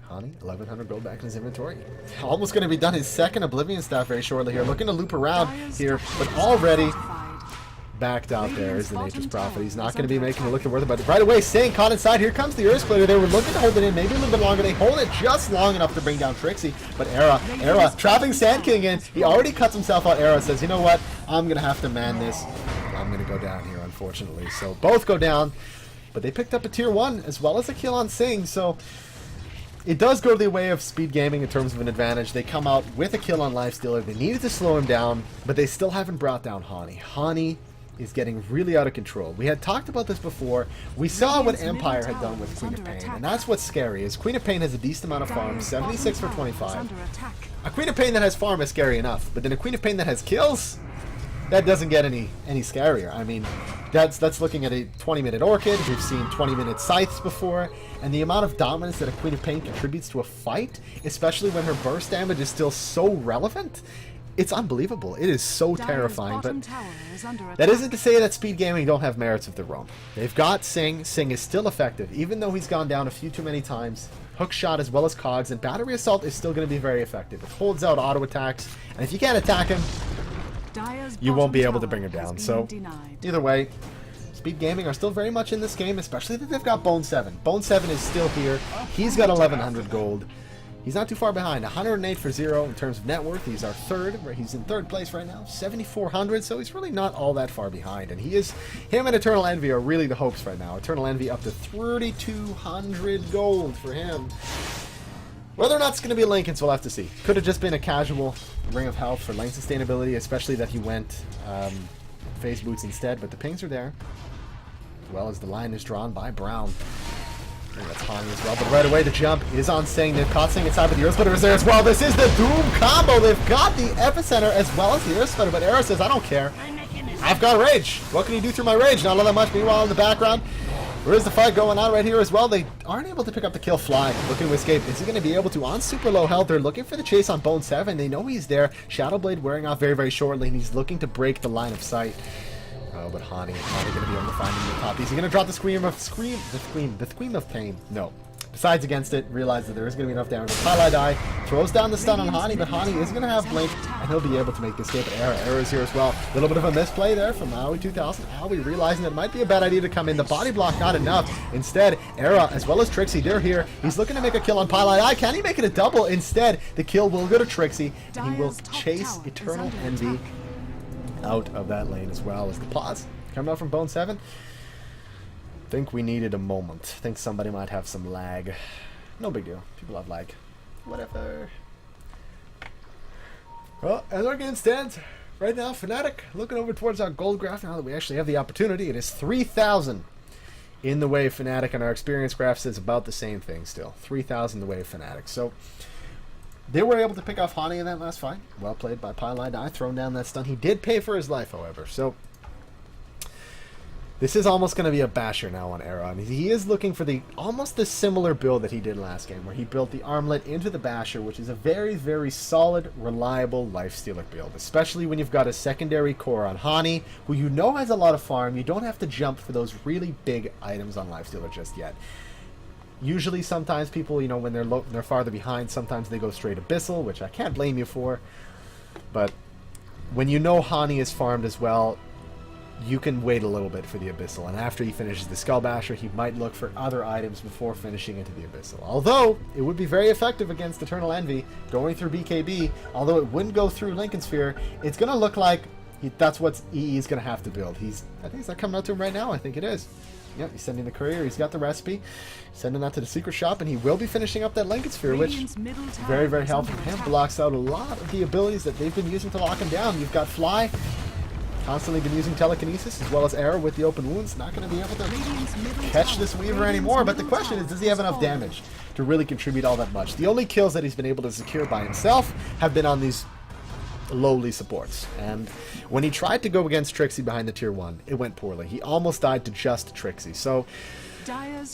Hani, 1,100 gold back in his inventory. Almost going to be done his second Oblivion Staff very shortly here. Looking to loop around here, but already backed out there is the Nature's Prophet. He's not going to be making a look to worth it, but right away, staying caught inside. Here comes the Earth Splitter. They were looking to hold it in maybe a little bit longer. They hold it just long enough to bring down Trixie, but Era trapping Sand King in. He already cuts himself out. Era says, you know what? I'm going to have to man this. I'm going to go down here, unfortunately. So both go down, but they picked up a tier 1 as well as a kill on Sing, so it does go the way of speed gaming in terms of an advantage. They come out with a kill on Lifestealer. They needed to slow him down, but they still haven't brought down Hani. Hani is getting really out of control. We had talked about this before. We saw what Empire had done with Queen of Pain, and that's what's scary, is Queen of Pain has a decent amount of farm, 76 for 25. A Queen of Pain that has farm is scary enough, but then a Queen of Pain that has kills, that doesn't get any scarier. I mean, that's looking at a 20-minute Orchid. We've seen 20-minute Scythes before, and the amount of dominance that a Queen of Pain contributes to a fight, especially when her burst damage is still so relevant, it's unbelievable. It is so terrifying, but that isn't to say that speed gaming don't have merits of their own. They've got Sing. Sing is still effective, even though he's gone down a few too many times. Hook shot as well as cogs, and battery assault is still going to be very effective. It holds out auto attacks, and if you can't attack him, you won't be able to bring him down. So either way, speed gaming are still very much in this game, especially that they've got Bone 7. Bone 7 is still here. He's got 1,100 gold. He's not too far behind. 108 for 0 in terms of net worth. He's our third, where he's in third place right now. 7,400, so he's really not all that far behind. And him and Eternal Envy are really the hopes right now. Eternal Envy up to 3,200 gold for him. Whether or not it's going to be Lincoln's, we'll have to see. Could have just been a casual Ring of Health for lane sustainability, especially that he went phase boots instead. But the pings are there, as well as the line is drawn by Brown. And that's Hani as well, but right away the jump is on Sing. They've caught Sing inside, but the Earth Splitter is there as well. This is the Doom combo. They've got the Epicenter as well as the Earth Splitter, but Era says, I don't care. I've got Rage. What can you do through my Rage? Not all that much. Meanwhile, in the background, there is the fight going on right here as well. They aren't able to pick up the kill. Fly looking to escape. Is he going to be able to? On super low health, they're looking for the chase on Bone 7. They know he's there. Shadowblade wearing off very, very shortly, and he's looking to break the line of sight. Oh, but Hani going to be able to find him in the top. Is he going to drop the Scream of Pain? No. Decides against it, realizes that there is going to be enough damage. Pylai Die throws down the stun on Hani, but Hani is going to have Blink, and he'll be able to make the escape. Era is here as well. A little bit of a misplay there from Aoi 2000. Aoi realizing that it might be a bad idea to come in. The body block not enough. Instead, Era as well as Trixie, they're here. He's looking to make a kill on Pylai Die. Can he make it a double? Instead, the kill will go to Trixie, and he will chase Eternal Envy out of that lane as well as the pause coming out from Bone 7. Think we needed a moment. Think somebody might have some lag. No big deal. People have lag. Whatever. Well, as our game stands right now, Fnatic looking over towards our gold graph now that we actually have the opportunity. It is 3,000 in the way of Fnatic, and our experience graph says about the same thing still. 3,000 the way of Fnatic. So they were able to pick off Hani in that last fight. Well played by Pylai. Thrown down that stun. He did pay for his life, however. So this is almost going to be a basher now on Era, and he is looking for almost the similar build that he did last game, where he built the armlet into the basher, which is a very, very solid, reliable lifestealer build, especially when you've got a secondary core on Hani, who you know has a lot of farm. You don't have to jump for those really big items on lifestealer just yet. Usually, sometimes people, you know, when they're farther behind, sometimes they go straight Abyssal, which I can't blame you for, but when you know Hani is farmed as well, you can wait a little bit for the Abyssal, and after he finishes the Skull Basher, he might look for other items before finishing into the Abyssal. Although, it would be very effective against Eternal Envy, going through BKB, although it wouldn't go through Lincoln Sphere, it's going to look like that's what EE is going to have to build. I think it's coming out to him right now, I think it is. Yep, he's sending the courier, he's got the recipe, sending that to the secret shop, and he will be finishing up that Lincoln Sphere, which is very, very helpful for him. Blocks out a lot of the abilities that they've been using to lock him down. You've got Fly, constantly been using telekinesis, as well as Arrow with the open wounds. Not going to be able to catch this Weaver anymore, but the question is, does he have enough damage to really contribute all that much? The only kills that he's been able to secure by himself have been on these lowly supports, and when he tried to go against Trixie behind the tier 1, it went poorly. He almost died to just Trixie, so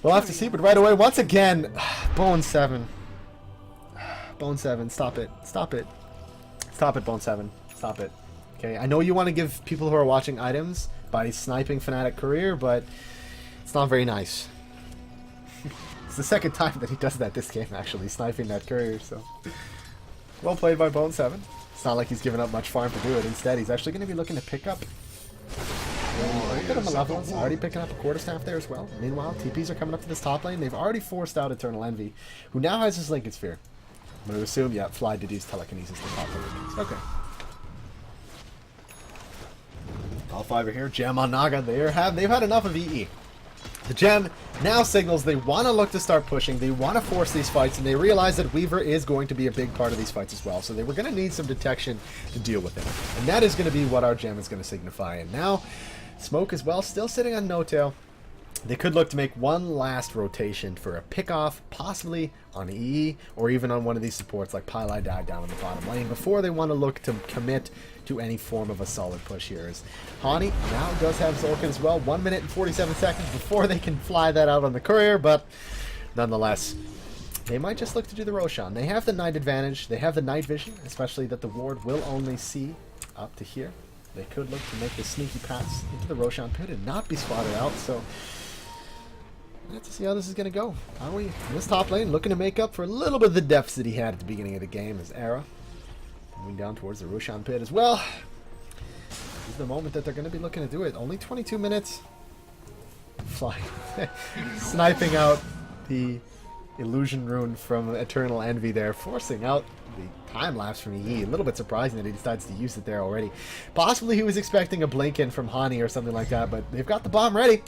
we'll have to see. But right away, once again, Bone 7. Bone 7, stop it. Stop it. Stop it, Bone 7. Stop it. Okay, I know you want to give people who are watching items by sniping Fnatic Courier, but it's not very nice. It's the second time that he does that this game, actually, sniping that Courier, so well played by Bone 7. It's not like he's given up much farm to do it. Instead, he's actually going to be looking to pick up a bit of Malevolence, already picking up a quarterstaff there as well. Meanwhile, TPs are coming up to this top lane. They've already forced out Eternal Envy, who now has his Lincoln Sphere. I'm going to assume, yeah, Fly did use telekinesis to top lane. Okay. All five are here. Gem on Naga. They've had enough of EE. The Gem now signals they want to look to start pushing. They want to force these fights, and they realize that Weaver is going to be a big part of these fights as well. So they were going to need some detection to deal with it. And that is going to be what our Gem is going to signify. And now, Smoke as well, still sitting on No Tail. They could look to make one last rotation for a pickoff, possibly on EE, or even on one of these supports like Pylai died down in the bottom lane, before they want to look to commit to any form of a solid push here. As Hani now does have Zorkin as well, 1 minute and 47 seconds before they can fly that out on the courier, but nonetheless, they might just look to do the Roshan. They have the night advantage, they have the night vision, especially that the ward will only see up to here. They could look to make the sneaky pass into the Roshan pit and not be spotted out, so let's see how this is going to go. Are we in this top lane looking to make up for a little bit of the deficit he had at the beginning of the game as Era moving down towards the Roshan pit as well. This is the moment that they're going to be looking to do it. Only 22 minutes. Flying. Sniping out the illusion rune from Eternal Envy there, forcing out the time lapse from EE. A little bit surprising that he decides to use it there already. Possibly he was expecting a blink in from Hani or something like that, but they've got the bomb ready.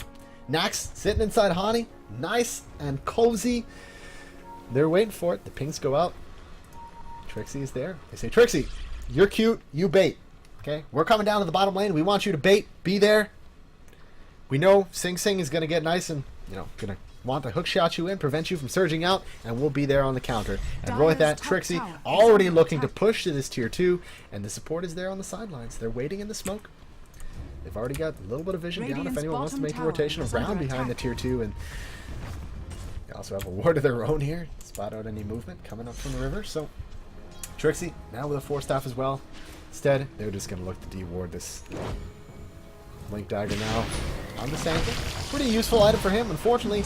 Nax sitting inside Hani, nice and cozy. They're waiting for it. The pings go out. Trixie is there. They say, Trixie, you're cute, you bait. Okay, we're coming down to the bottom lane. We want you to bait. Be there. We know Sing Sing is going to get nice and, you know, going to want to hook shot you in, prevent you from surging out, and we'll be there on the counter. And with that, Trixie already looking to push to this tier 2, and the support is there on the sidelines. They're waiting in the smoke. They've already got a little bit of vision down if anyone wants to make the rotation around behind the tier 2. And they also have a ward of their own here. Spot out any movement coming up from the river. So Trixie now with a 4-staff as well. Instead, they're just going to look to de-ward this Link Dagger now on the Sanka. Pretty useful item for him. Unfortunately,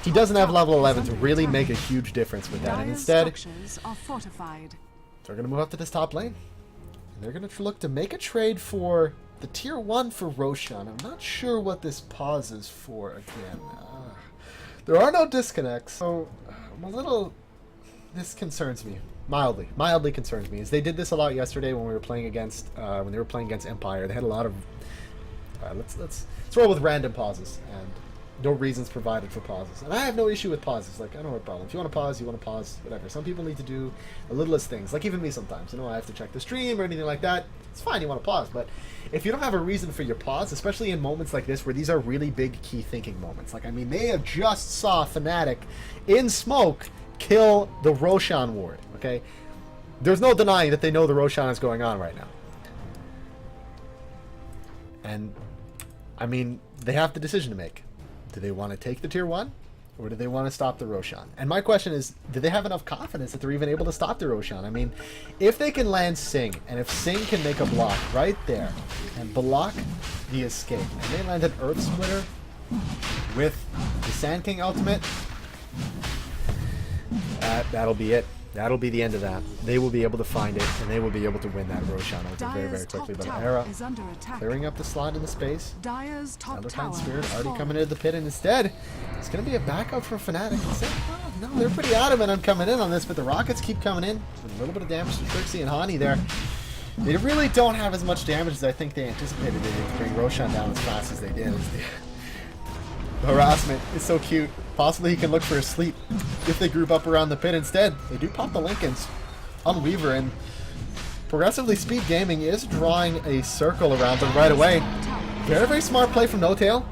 he doesn't have level 11 to really make a huge difference with that. And instead, they're going to move up to this top lane. And they're going to look to make a trade for the tier 1 for Roshan. I'm not sure what this pause is for again. There are no disconnects, so I'm a little... This concerns me. Mildly concerns me. As they did this a lot yesterday when we were playing against, when they were playing against Empire. They had a lot of... let's roll with random pauses. And No reasons provided for pauses. And I have no issue with pauses. Like, I don't have a problem. If you want to pause, you want to pause, whatever. Some people need to do the littlest things. Like, even me sometimes. You know, I have to check the stream or anything like that. It's fine, you want to pause. But if you don't have a reason for your pause, especially in moments like this where these are really big key thinking moments. Like, I mean, they have just saw Fnatic in smoke kill the Roshan ward, okay? There's no denying that they know the Roshan is going on right now. And, I mean, they have the decision to make. Do they want to take the tier 1? Or do they want to stop the Roshan? And my question is, do they have enough confidence that they're even able to stop the Roshan? I mean, if they can land Sing, and if Sing can make a block right there, and block the escape, and they land an Earth Splitter with the Sand King ultimate, that'll be it. That'll be the end of that. They will be able to find it, and they will be able to win that Roshan ultimate very, very quickly. But Era clearing up the slot in the space. Aldertine Spirit already coming into the pit, and instead, it's going to be a backup for Fnatic. No, they're pretty adamant on coming in on this, but the Rockets keep coming in with a little bit of damage to Trixie and Hani there. They really don't have as much damage as I think they anticipated they did to bring Roshan down as fast as they did. The harassment is so cute. Possibly he can look for a sleep if they group up around the pit. Instead, they do pop the Lincolns on Weaver, and progressively Speed Gaming is drawing a circle around them right away. Very, very smart play from No-Tail.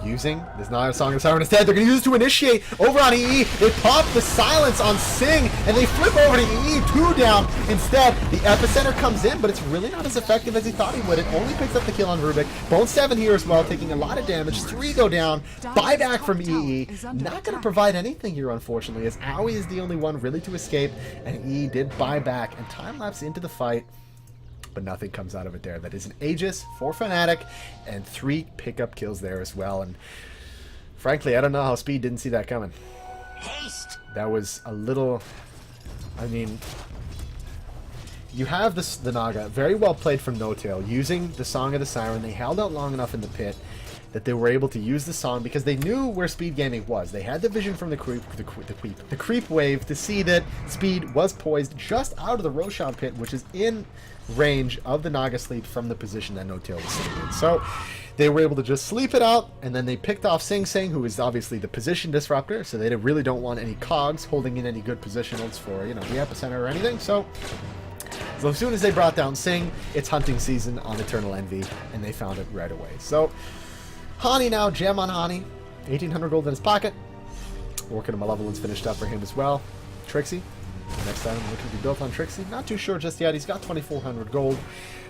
Using this Nile Song of the Siren. Instead, they're going to use it to initiate over on EE. They pop the silence on Sing, and they flip over to EE. 2 down. Instead, the Epicenter comes in, but it's really not as effective as he thought he would. It only picks up the kill on Rubik. Bone 7 here as well, taking a lot of damage. 3 go down. Buyback from EE. Not going to provide anything here, unfortunately, as Aoi is the only one really to escape, and EE did buy back and time-lapse into the fight. But nothing comes out of it there. That is an Aegis for Fnatic, and 3 pickup kills there as well. And frankly, I don't know how Speed didn't see that coming. Haste. That was a little... I mean... You have the Naga, very well played from No-Tail, using the Song of the Siren. They held out long enough in the pit that they were able to use the song because they knew where Speed Gaming was. They had the vision from the creep wave to see that Speed was poised just out of the Roshan pit, which is in range of the Naga sleep from the position that No-Tail was sitting in. So they were able to just sleep it out, and then they picked off Sing Sing, who is obviously the position disruptor, so they really don't want any cogs holding in any good positionals for, you know, the Epicenter or anything. So as soon as they brought down Sing, it's hunting season on Eternal Envy, and they found it right away. So Hani now, gem on Hani, 1800 gold in his pocket. Orchid Malevolence finished up for him as well. Trixie, next time looking to be built on Trixie. Not too sure just yet. He's got 2400 gold.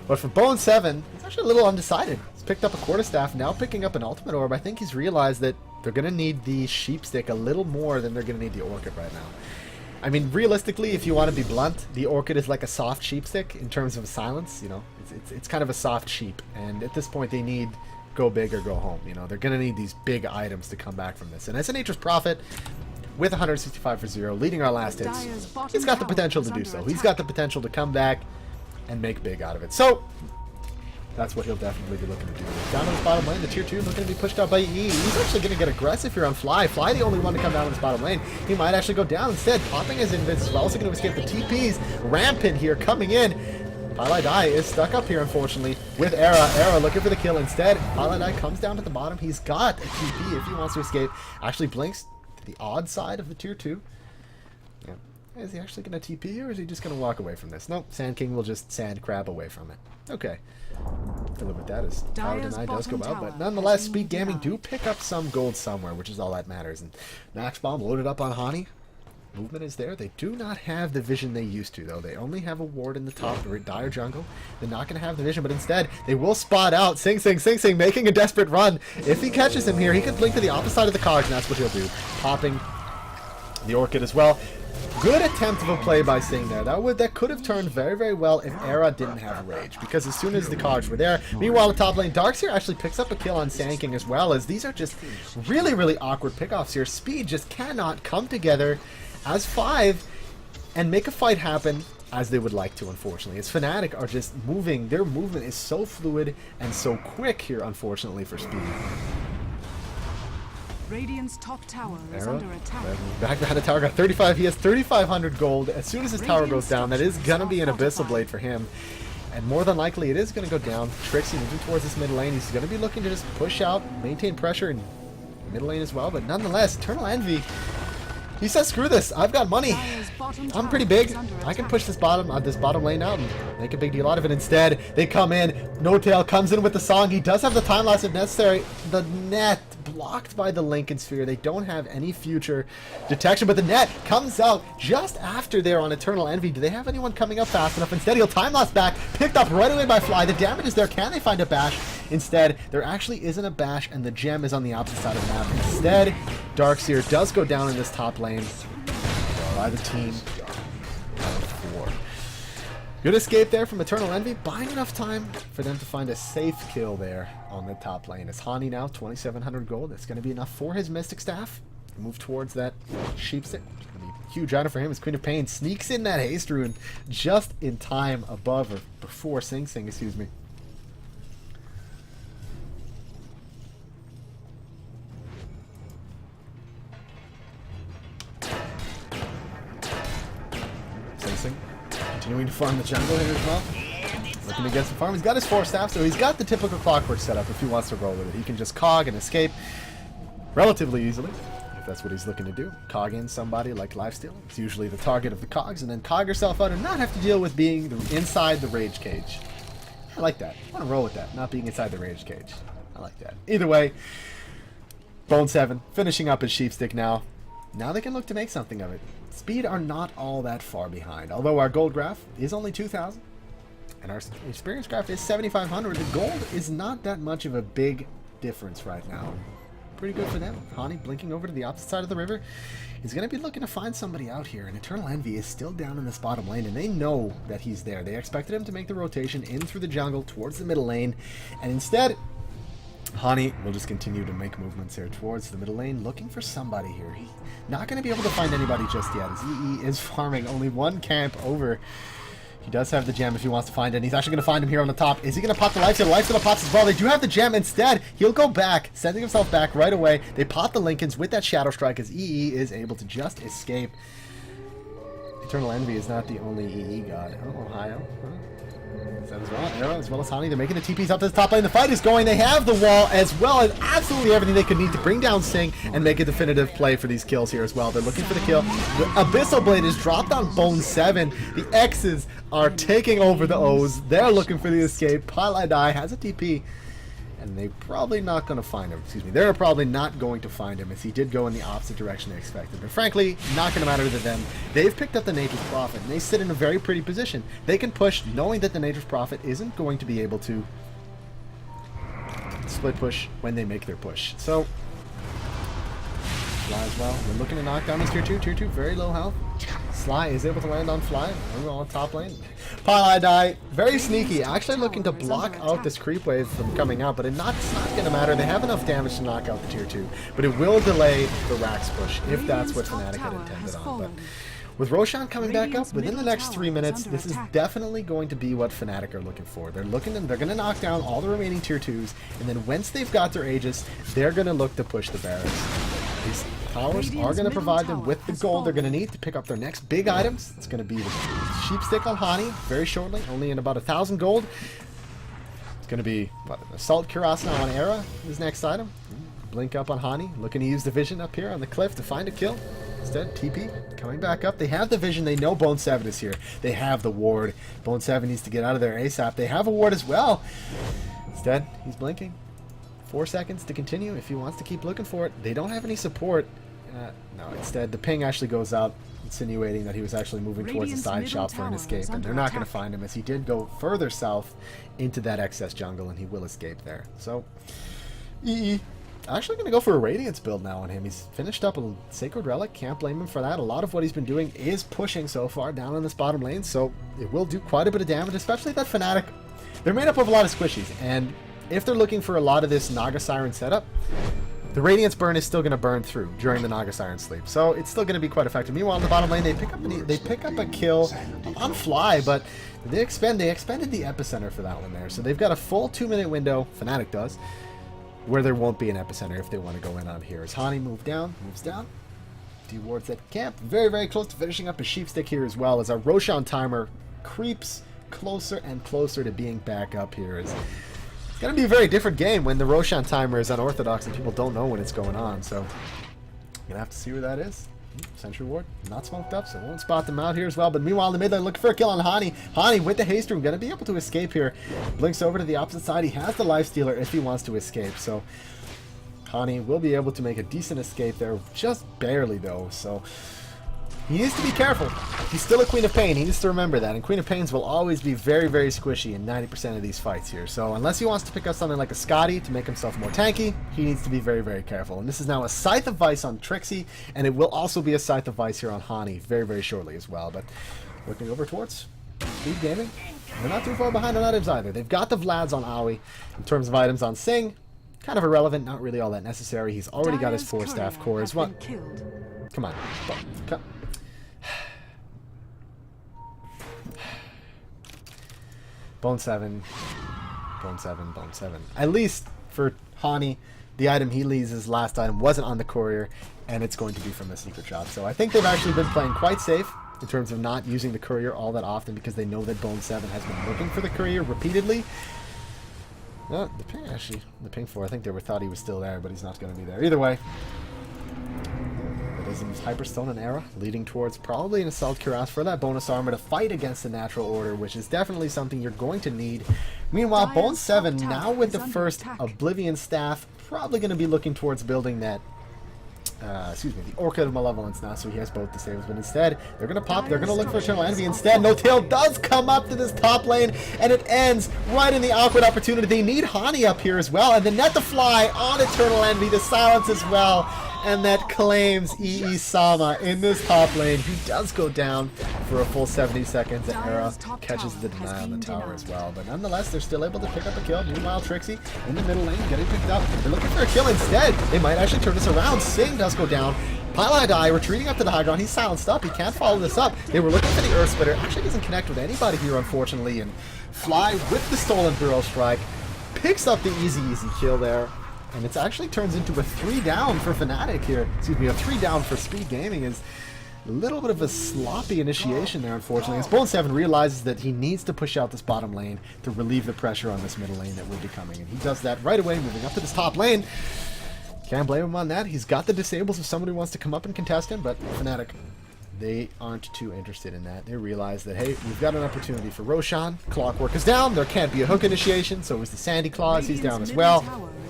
But for Bone 7, he's actually a little undecided. He's picked up a quarterstaff, now picking up an ultimate orb. I think he's realized that they're going to need the sheep stick a little more than they're going to need the orchid right now. I mean, realistically, if you want to be blunt, the orchid is like a soft sheep stick in terms of silence. You know, it's kind of a soft sheep. And at this point, they need go big or go home. You know, they're going to need these big items to come back from this. And as a Nature's Prophet, with 165 for 0, leading our last hits, he's got the potential to do so. He's got the potential to come back and make big out of it. So that's what he'll definitely be looking to do. Down on his bottom lane, the tier 2 looking to be pushed out by EE. He's actually going to get aggressive here on Fly. Fly the only one to come down on his bottom lane. He might actually go down instead, popping his invis as well. Also going to escape the TPs. Rampant here coming in. Paladai is stuck up here, unfortunately, with Era. Era looking for the kill instead. Paladai comes down to the bottom. He's got a TP if he wants to escape. Actually blinks to the odd side of the tier 2. Yeah. Is he actually going to TP or is he just going to walk away from this? Nope. Sand King will just sand crab away from it. Okay. Fill it with that as Paladai does go out. But nonetheless, Speed Gaming do pick up some gold somewhere, which is all that matters. And Max Bomb loaded up on Hani. Movement is there. They do not have the vision they used to, though. They only have a ward in the top, the Dire Jungle. They're not going to have the vision, but instead, they will spot out Sing Sing, Sing Sing, making a desperate run. If he catches him here, he could blink to the opposite side of the cogs, and that's what he'll do. Popping the Orchid as well. Good attempt of a play by Sing there. That could have turned very, very well if Era didn't have Rage, because as soon as the cogs were there. Meanwhile, the top lane, Darks here actually picks up a kill on Sand King as well, as these are just really, really awkward pickoffs here. Speed just cannot come together as 5 and make a fight happen as they would like to, unfortunately. As Fnatic are just moving, their movement is so fluid and so quick here, unfortunately, for Speed. Radiant's top tower is under attack. Back behind the tower, got 35. He has 3,500 gold. As soon as his tower goes down, that is going to be an Abyssal Blade for him. And more than likely, it is going to go down. Trixie moving towards this mid lane. He's going to be looking to just push out, maintain pressure, and Middle lane as well, but nonetheless, Eternal Envy, he says, screw this, I've got money. I'm pretty big. I can push this bottom lane out and make a big deal out of it. Instead, they come in. Notail comes in with the song. He does have the time lapse if necessary. The net blocked by the Lincoln Sphere. They don't have any future detection, but the net comes out just after they're on Eternal Envy. Do they have anyone coming up fast enough? Instead, he'll time lapse back. Picked up right away by Fly. The damage is there. Can they find a bash? Instead, there actually isn't a bash, and the gem is on the opposite side of the map. Instead, Darkseer does go down in this top lane by the team of 4. Good escape there from Eternal Envy, buying enough time for them to find a safe kill there on the top lane. As Hani now 2,700 gold, that's going to be enough for his Mystic Staff. Move towards that Sheepstick. It's going to be a huge item for him as Queen of Pain sneaks in that Haste Rune just in time above or before Sing Sing, excuse me. Continuing to farm the jungle here as well. Looking to get some farm. He's got his 4 staff, so he's got the typical clockwork setup if he wants to roll with it. He can just cog and escape relatively easily, if that's what he's looking to do. Cog in somebody like Lifesteal. It's usually the target of the cogs, and then cog yourself out and not have to deal with being inside the rage cage. I like that. I want to roll with that, not being inside the rage cage. I like that. Either way, Bone 7 finishing up his Sheepstick now. Now they can look to make something of it. Speed are not all that far behind, although our gold graph is only 2,000 and our experience graph is 7,500. The gold is not that much of a big difference right now. Pretty good for them. Hani blinking over to the opposite side of the river. He's going to be looking to find somebody out here, and Eternal Envy is still down in this bottom lane, and they know that he's there. They expected him to make the rotation in through the jungle towards the middle lane, and instead Hani will just continue to make movements here towards the middle lane, looking for somebody here. He's not going to be able to find anybody just yet, as EE is farming only 1 camp over. He does have the gem if he wants to find it, and he's actually going to find him here on the top. Is he going to pop the Lifesteal? The Lifesteal pops as well. They do have the gem. Instead, he'll go back, sending himself back right away. They pop the Lincolns with that Shadow Strike, as EE is able to just escape. Eternal Envy is not the only EE god. Oh, Ohio. Huh? That as well, Arrow as well as Hani. They're making the TPs up to the top lane. The fight is going. They have the wall as well as absolutely everything they could need to bring down Sing and make a definitive play for these kills here as well. They're looking for the kill. The Abyssal Blade is dropped on Bone 7. The X's are taking over the O's. They're looking for the escape. Pile Die has a TP. And they're probably not going to find him. Excuse me. They're probably not going to find him, as he did go in the opposite direction they expected. But frankly, not going to matter to them. They've picked up the Nature's Prophet, and they sit in a very pretty position. They can push, knowing that the Nature's Prophet isn't going to be able to split push when they make their push. So, Sly as well. They're looking to knock down this tier 2. Tier 2, very low health. Sly is able to land on Fly. On top lane. Pile Die, very sneaky. Actually looking to block out this creep wave from coming out, but it's not going to matter. They have enough damage to knock out the tier 2, but it will delay the Rax push if that's what Fnatic had intended on. But with Roshan coming back up within the next 3 minutes, this is definitely going to be what Fnatic are looking for. They're going to knock down all the remaining tier 2s, and then once they've got their Aegis, they're going to look to push the barracks. These towers are going to provide them with the gold they're going to need to pick up their next big items. It's going to be the Sheepstick on Hani very shortly, only in about 1,000 gold. It's going to be, what, an Assault Cuirass now on Era, his next item. Blink up on Hani, looking to use the vision up here on the cliff to find a kill. Instead, TP coming back up. They have the vision. They know Bone 7 is here. They have the ward. Bone 7 needs to get out of there ASAP. They have a ward as well. Instead, he's blinking. 4 seconds to continue if he wants to keep looking for it. They don't have any support. No, instead, the ping actually goes out, insinuating that he was actually moving towards the side shop for an escape, and they're not going to find him, as he did go further south into that excess jungle, and he will escape there. So, EE actually going to go for a Radiance build now on him. He's finished up a Sacred Relic. Can't blame him for that. A lot of what he's been doing is pushing so far down in this bottom lane, so it will do quite a bit of damage, especially that Fnatic. They're made up of a lot of squishies, and if they're looking for a lot of this Naga Siren setup, the Radiance burn is still going to burn through during the Naga Siren sleep, so it's still going to be quite effective. Meanwhile, in the bottom lane, they pick up a kill on Fly, but they expended the epicenter for that one there, so they've got a full 2-minute window. Fnatic does, where there won't be an epicenter if they want to go in on here. As Hani moves down, dewards that camp, very, very close to finishing up a Sheepstick here as well, as our Roshan timer creeps closer and closer to being back up here. As It's going to be a very different game when the Roshan timer is unorthodox and people don't know when it's going on. So, going to have to see where that is. Sentry Ward, not smoked up, so won't spot them out here as well. But meanwhile, in the mid lane, looking for a kill on Hani. Hani with the haste room, going to be able to escape here. Blinks over to the opposite side. He has the lifestealer if he wants to escape. So, Hani will be able to make a decent escape there, just barely though. So, he needs to be careful. He's still a Queen of Pain. He needs to remember that. And Queen of Pains will always be very, very squishy in 90% of these fights here. So unless he wants to pick up something like a Scotty to make himself more tanky, he needs to be very, very careful. And this is now a Scythe of Vice on Trixie, and it will also be a Scythe of Vice here on Hani very, very shortly as well. But looking over towards Speed Gaming, they're not too far behind on items either. They've got the Vlads on Aoi. In terms of items on Sing, kind of irrelevant, not really all that necessary. He's already got his 4-staff core as well. Come on. Come. Bone 7, Bone 7, Bone 7. At least for Hani, the item he leaves, his last item, wasn't on the courier, and it's going to be from the secret shop. So I think they've actually been playing quite safe in terms of not using the courier all that often because they know that Bone 7 has been looking for the courier repeatedly. The ping 4, I think they thought he was still there, but he's not going to be there. Either way, Hyperstone and Era, leading towards probably an Assault Cuirass for that bonus armor to fight against the Natural Order, which is definitely something you're going to need. Meanwhile, Bone 7, now with the first Oblivion Staff, probably going to be looking towards building that, the Orchid of Malevolence now, so he has both disables, but instead, they're going to pop, they're going to look for Eternal Envy instead. No-Tail does come up to this top lane, and it ends right in the awkward opportunity. They need Hani up here as well, and the Net to Fly on Eternal Envy to silence as well. And that claims EE Sama in this top lane. He does go down for a full 70 seconds. And Era catches the deny on the tower as well. But nonetheless, they're still able to pick up a kill. Meanwhile, Trixie in the middle lane getting picked up. They're looking for a kill instead. They might actually turn this around. Sing does go down. Pylai die, retreating up to the high ground. He's silenced up. He can't follow this up. They were looking for the Earth Splitter. Actually doesn't connect with anybody here, unfortunately. And Fly with the stolen Burrow Strike picks up the easy kill there. And it actually turns into a 3 down for Fnatic here. Excuse me, a 3 down for Speed Gaming is a little bit of a sloppy initiation there, unfortunately. As Bone 7 realizes that he needs to push out this bottom lane to relieve the pressure on this middle lane that will be coming. And he does that right away, moving up to this top lane. Can't blame him on that. He's got the disables if somebody wants to come up and contest him, but Fnatic, they aren't too interested in that. They realize that, hey, we've got an opportunity for Roshan. Clockwork is down. There can't be a hook initiation, so is the Sandy Claws. He's down as well.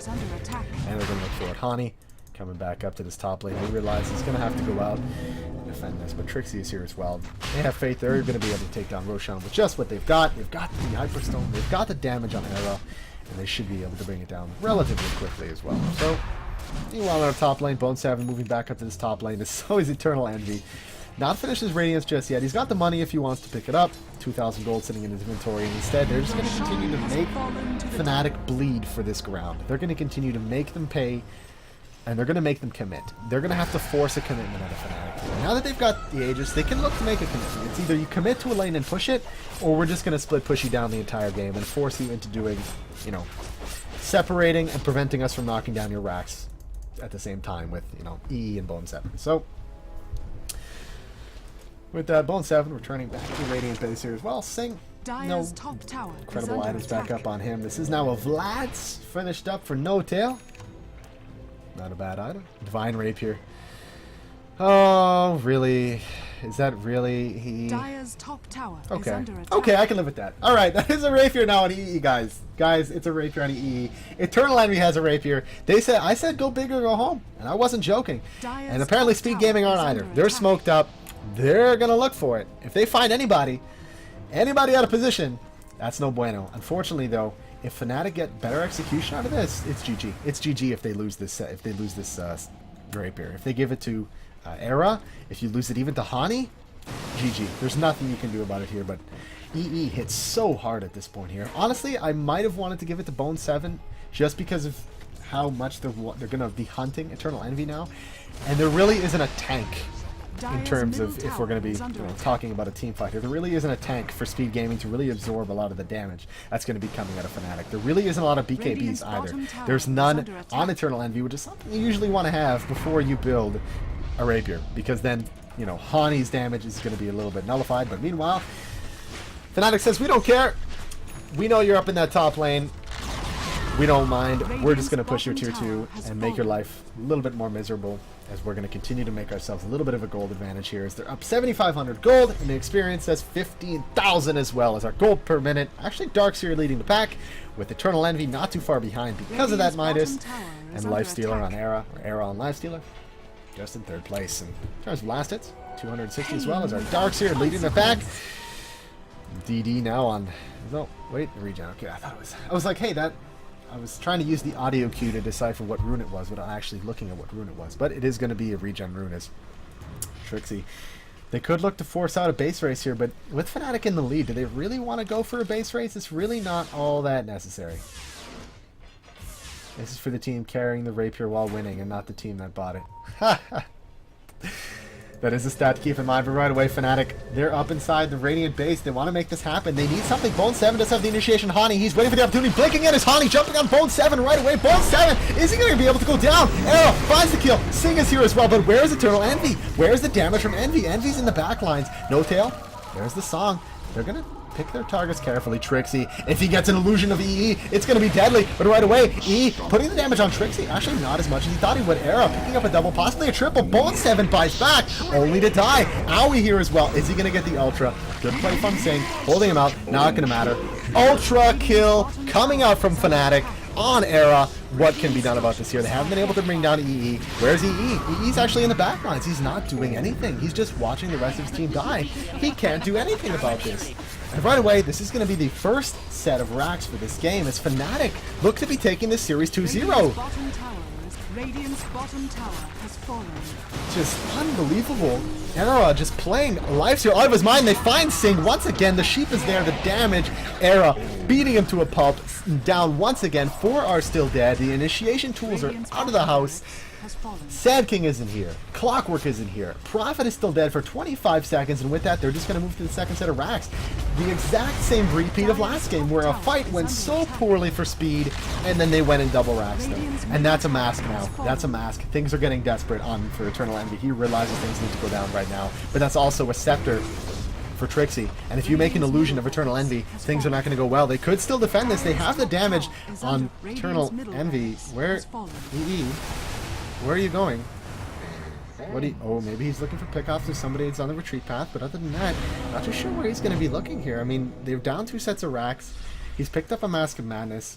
And they're going to look for it. Hani coming back up to this top lane. They realize he's going to have to go out and defend this, but Trixie is here as well. They have faith they're going to be able to take down Roshan with just what they've got. They've got the Hyperstone. They've got the damage on Arrow, and they should be able to bring it down relatively quickly as well. So, meanwhile, on our top lane, Bone 7 moving back up to this top lane. This is always Eternal Envy. Not finished his Radiance just yet. He's got the money if he wants to pick it up. 2,000 gold sitting in his inventory. And instead, they're just going to continue to make Fnatic bleed for this ground. They're going to continue to make them pay, and they're going to make them commit. They're going to have to force a commitment out of Fnatic. Now that they've got the Aegis, they can look to make a commitment. It's either you commit to a lane and push it, or we're just going to split push you down the entire game and force you into doing, separating and preventing us from knocking down your racks at the same time with, EE and Bone 7. So, with Bone 7 returning back to Radiant base here as well. Sing, no incredible items back up on him. This is now a Vlad's finished up for No-Tail. Not a bad item. Divine Rapier. Oh, really? Is that really he? Dire's top tower is Okay. under attack. Okay, I can live with that. All right, that is a rapier now on EE, guys. Guys, it's a rapier on EE. Eternal Envy has a rapier. I said go big or go home, and I wasn't joking. And apparently Speed Gaming aren't either. They're smoked up. They're gonna look for it. If they find anybody out of position, that's no bueno. Unfortunately, though, if Fnatic get better execution out of this, it's GG. It's GG if they lose this. Rapier. If they give it to Era, if you lose it even to Hani, GG. There's nothing you can do about it here. But EE hits so hard at this point here. Honestly, I might have wanted to give it to Bone 7 just because of how much they're gonna be hunting Eternal Envy now, and there really isn't a tank. In terms of if we're going to be talking about a team fight here, there really isn't a tank for Speed Gaming to really absorb a lot of the damage that's going to be coming out of Fnatic. There really isn't a lot of BKBs either. There's none on Eternal Envy, which is something you usually want to have before you build a Rapier, because then, Hani's damage is going to be a little bit nullified. But meanwhile, Fnatic says, we don't care. We know you're up in that top lane. We don't mind. We're just going to push your tier 2 and make your life a little bit more miserable, as we're going to continue to make ourselves a little bit of a gold advantage here, as they're up 7,500 gold, and the experience says 15,000 as well, as our gold per minute. Actually, Darkseer leading the pack, with Eternal Envy not too far behind because of that Midas, and Lifestealer on Era, or Era on Lifestealer, just in 3rd place. And in terms of last hits, 260 as well, as our Darkseer leading the pack. DD now on... No, wait, regen. Okay, I was like, hey, that... I was trying to use the audio cue to decipher what rune it was without actually looking at what rune it was. But it is going to be a regen rune, as Trixie. They could look to force out a base race here, but with Fnatic in the lead, do they really want to go for a base race? It's really not all that necessary. This is for the team carrying the rapier while winning, and not the team that bought it. That is a stat to keep in mind. But right away, Fnatic, they're up inside the Radiant base. They want to make this happen. They need something. Bone 7 does have the initiation. Hani, he's waiting for the opportunity. Blinking in is Hani, jumping on Bone 7 right away. Bone 7, is he going to be able to go down? Arrow finds the kill. Sing is here as well, but where's Eternal Envy? Where's the damage from Envy? Envy's in the back lines. No tail. There's the song. They're going to pick their targets carefully. Trixie, if he gets an illusion of EE, it's going to be deadly. But right away, EE putting the damage on Trixie. Actually, not as much as he thought he would. Arrow picking up a double, possibly a triple. Bone 7 buys back, only to die. Owie here as well. Is he going to get the Ultra? Good play from Sing, holding him out. Not going to matter. Ultra kill coming out from Fnatic on Era. What can be done about this here? They haven't been able to bring down EE. Where's EE? EE's actually in the back lines. He's not doing anything. He's just watching the rest of his team die. He can't do anything about this. And right away, this is going to be the first set of racks for this game, as Fnatic look to be taking this series 2-0. Radiant's bottom tower has fallen. Just unbelievable. Era just playing Lifesteal out of his mind. They find Sing once again. The sheep is there. The damage. Era beating him to a pulp. Down once again. 4 are still dead. The initiation tools are out of the house. Sand King isn't here. Clockwork isn't here. Prophet is still dead for 25 seconds, and with that, they're just going to move to the second set of racks. The exact same repeat of last game, where a fight went so poorly for speed, and then they went in double racks them. And that's a mask now. That's a mask. Things are getting desperate on for Eternal Envy. He realizes things need to go down right now. But that's also a scepter for Trixie. And if you make an illusion of Eternal Envy, things are not going to go well. They could still defend this. They have the damage on Eternal Envy. Where... EE... Where are you going? What do you... Oh, maybe he's looking for pickoffs with somebody that's on the retreat path, but other than that, not too sure where he's going to be looking here. I mean, they're down 2 sets of racks. He's picked up a Mask of Madness.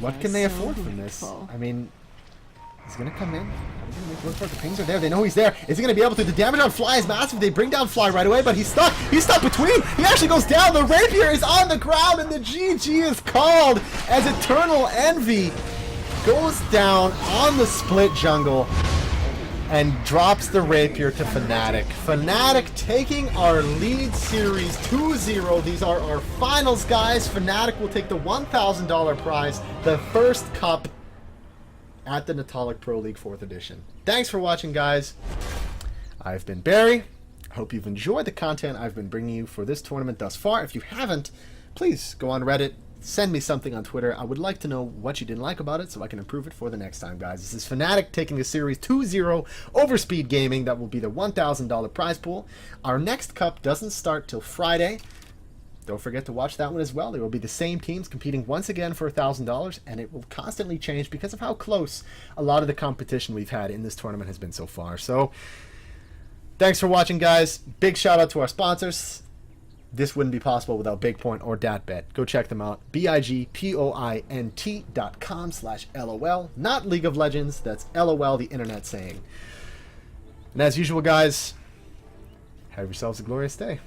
What can they afford from this? I mean, he's going to come in. He's going to make work for it. The pings are there. They know he's there. Is he going to be able to? The damage on Fly is massive. They bring down Fly right away, but he's stuck. He's stuck between. He actually goes down. The Rapier is on the ground, and the GG is called as Eternal Envy goes down on the split jungle and drops the Rapier to Fnatic. Fnatic taking our lead series 2-0. These are our finals, guys. Fnatic will take the $1,000 prize, the first cup at the Netolic Pro League 4th edition. Thanks for watching, guys. I've been Barry. I hope you've enjoyed the content I've been bringing you for this tournament thus far. If you haven't, please go on Reddit. Send me something on Twitter. I would like to know what you didn't like about it so I can improve it for the next time, guys. This is Fnatic taking the series 2-0 over Speed Gaming. That will be the $1,000 prize pool. Our next cup doesn't start till Friday. Don't forget to watch that one as well. There will be the same teams competing once again for $1,000, and it will constantly change because of how close a lot of the competition we've had in this tournament has been so far. So, thanks for watching, guys. Big shout out to our sponsors. This wouldn't be possible without BigPoint or DatBet. Go check them out. BIGPOINT.com/LOL. Not League of Legends. That's LOL, the internet saying. And as usual, guys, have yourselves a glorious day.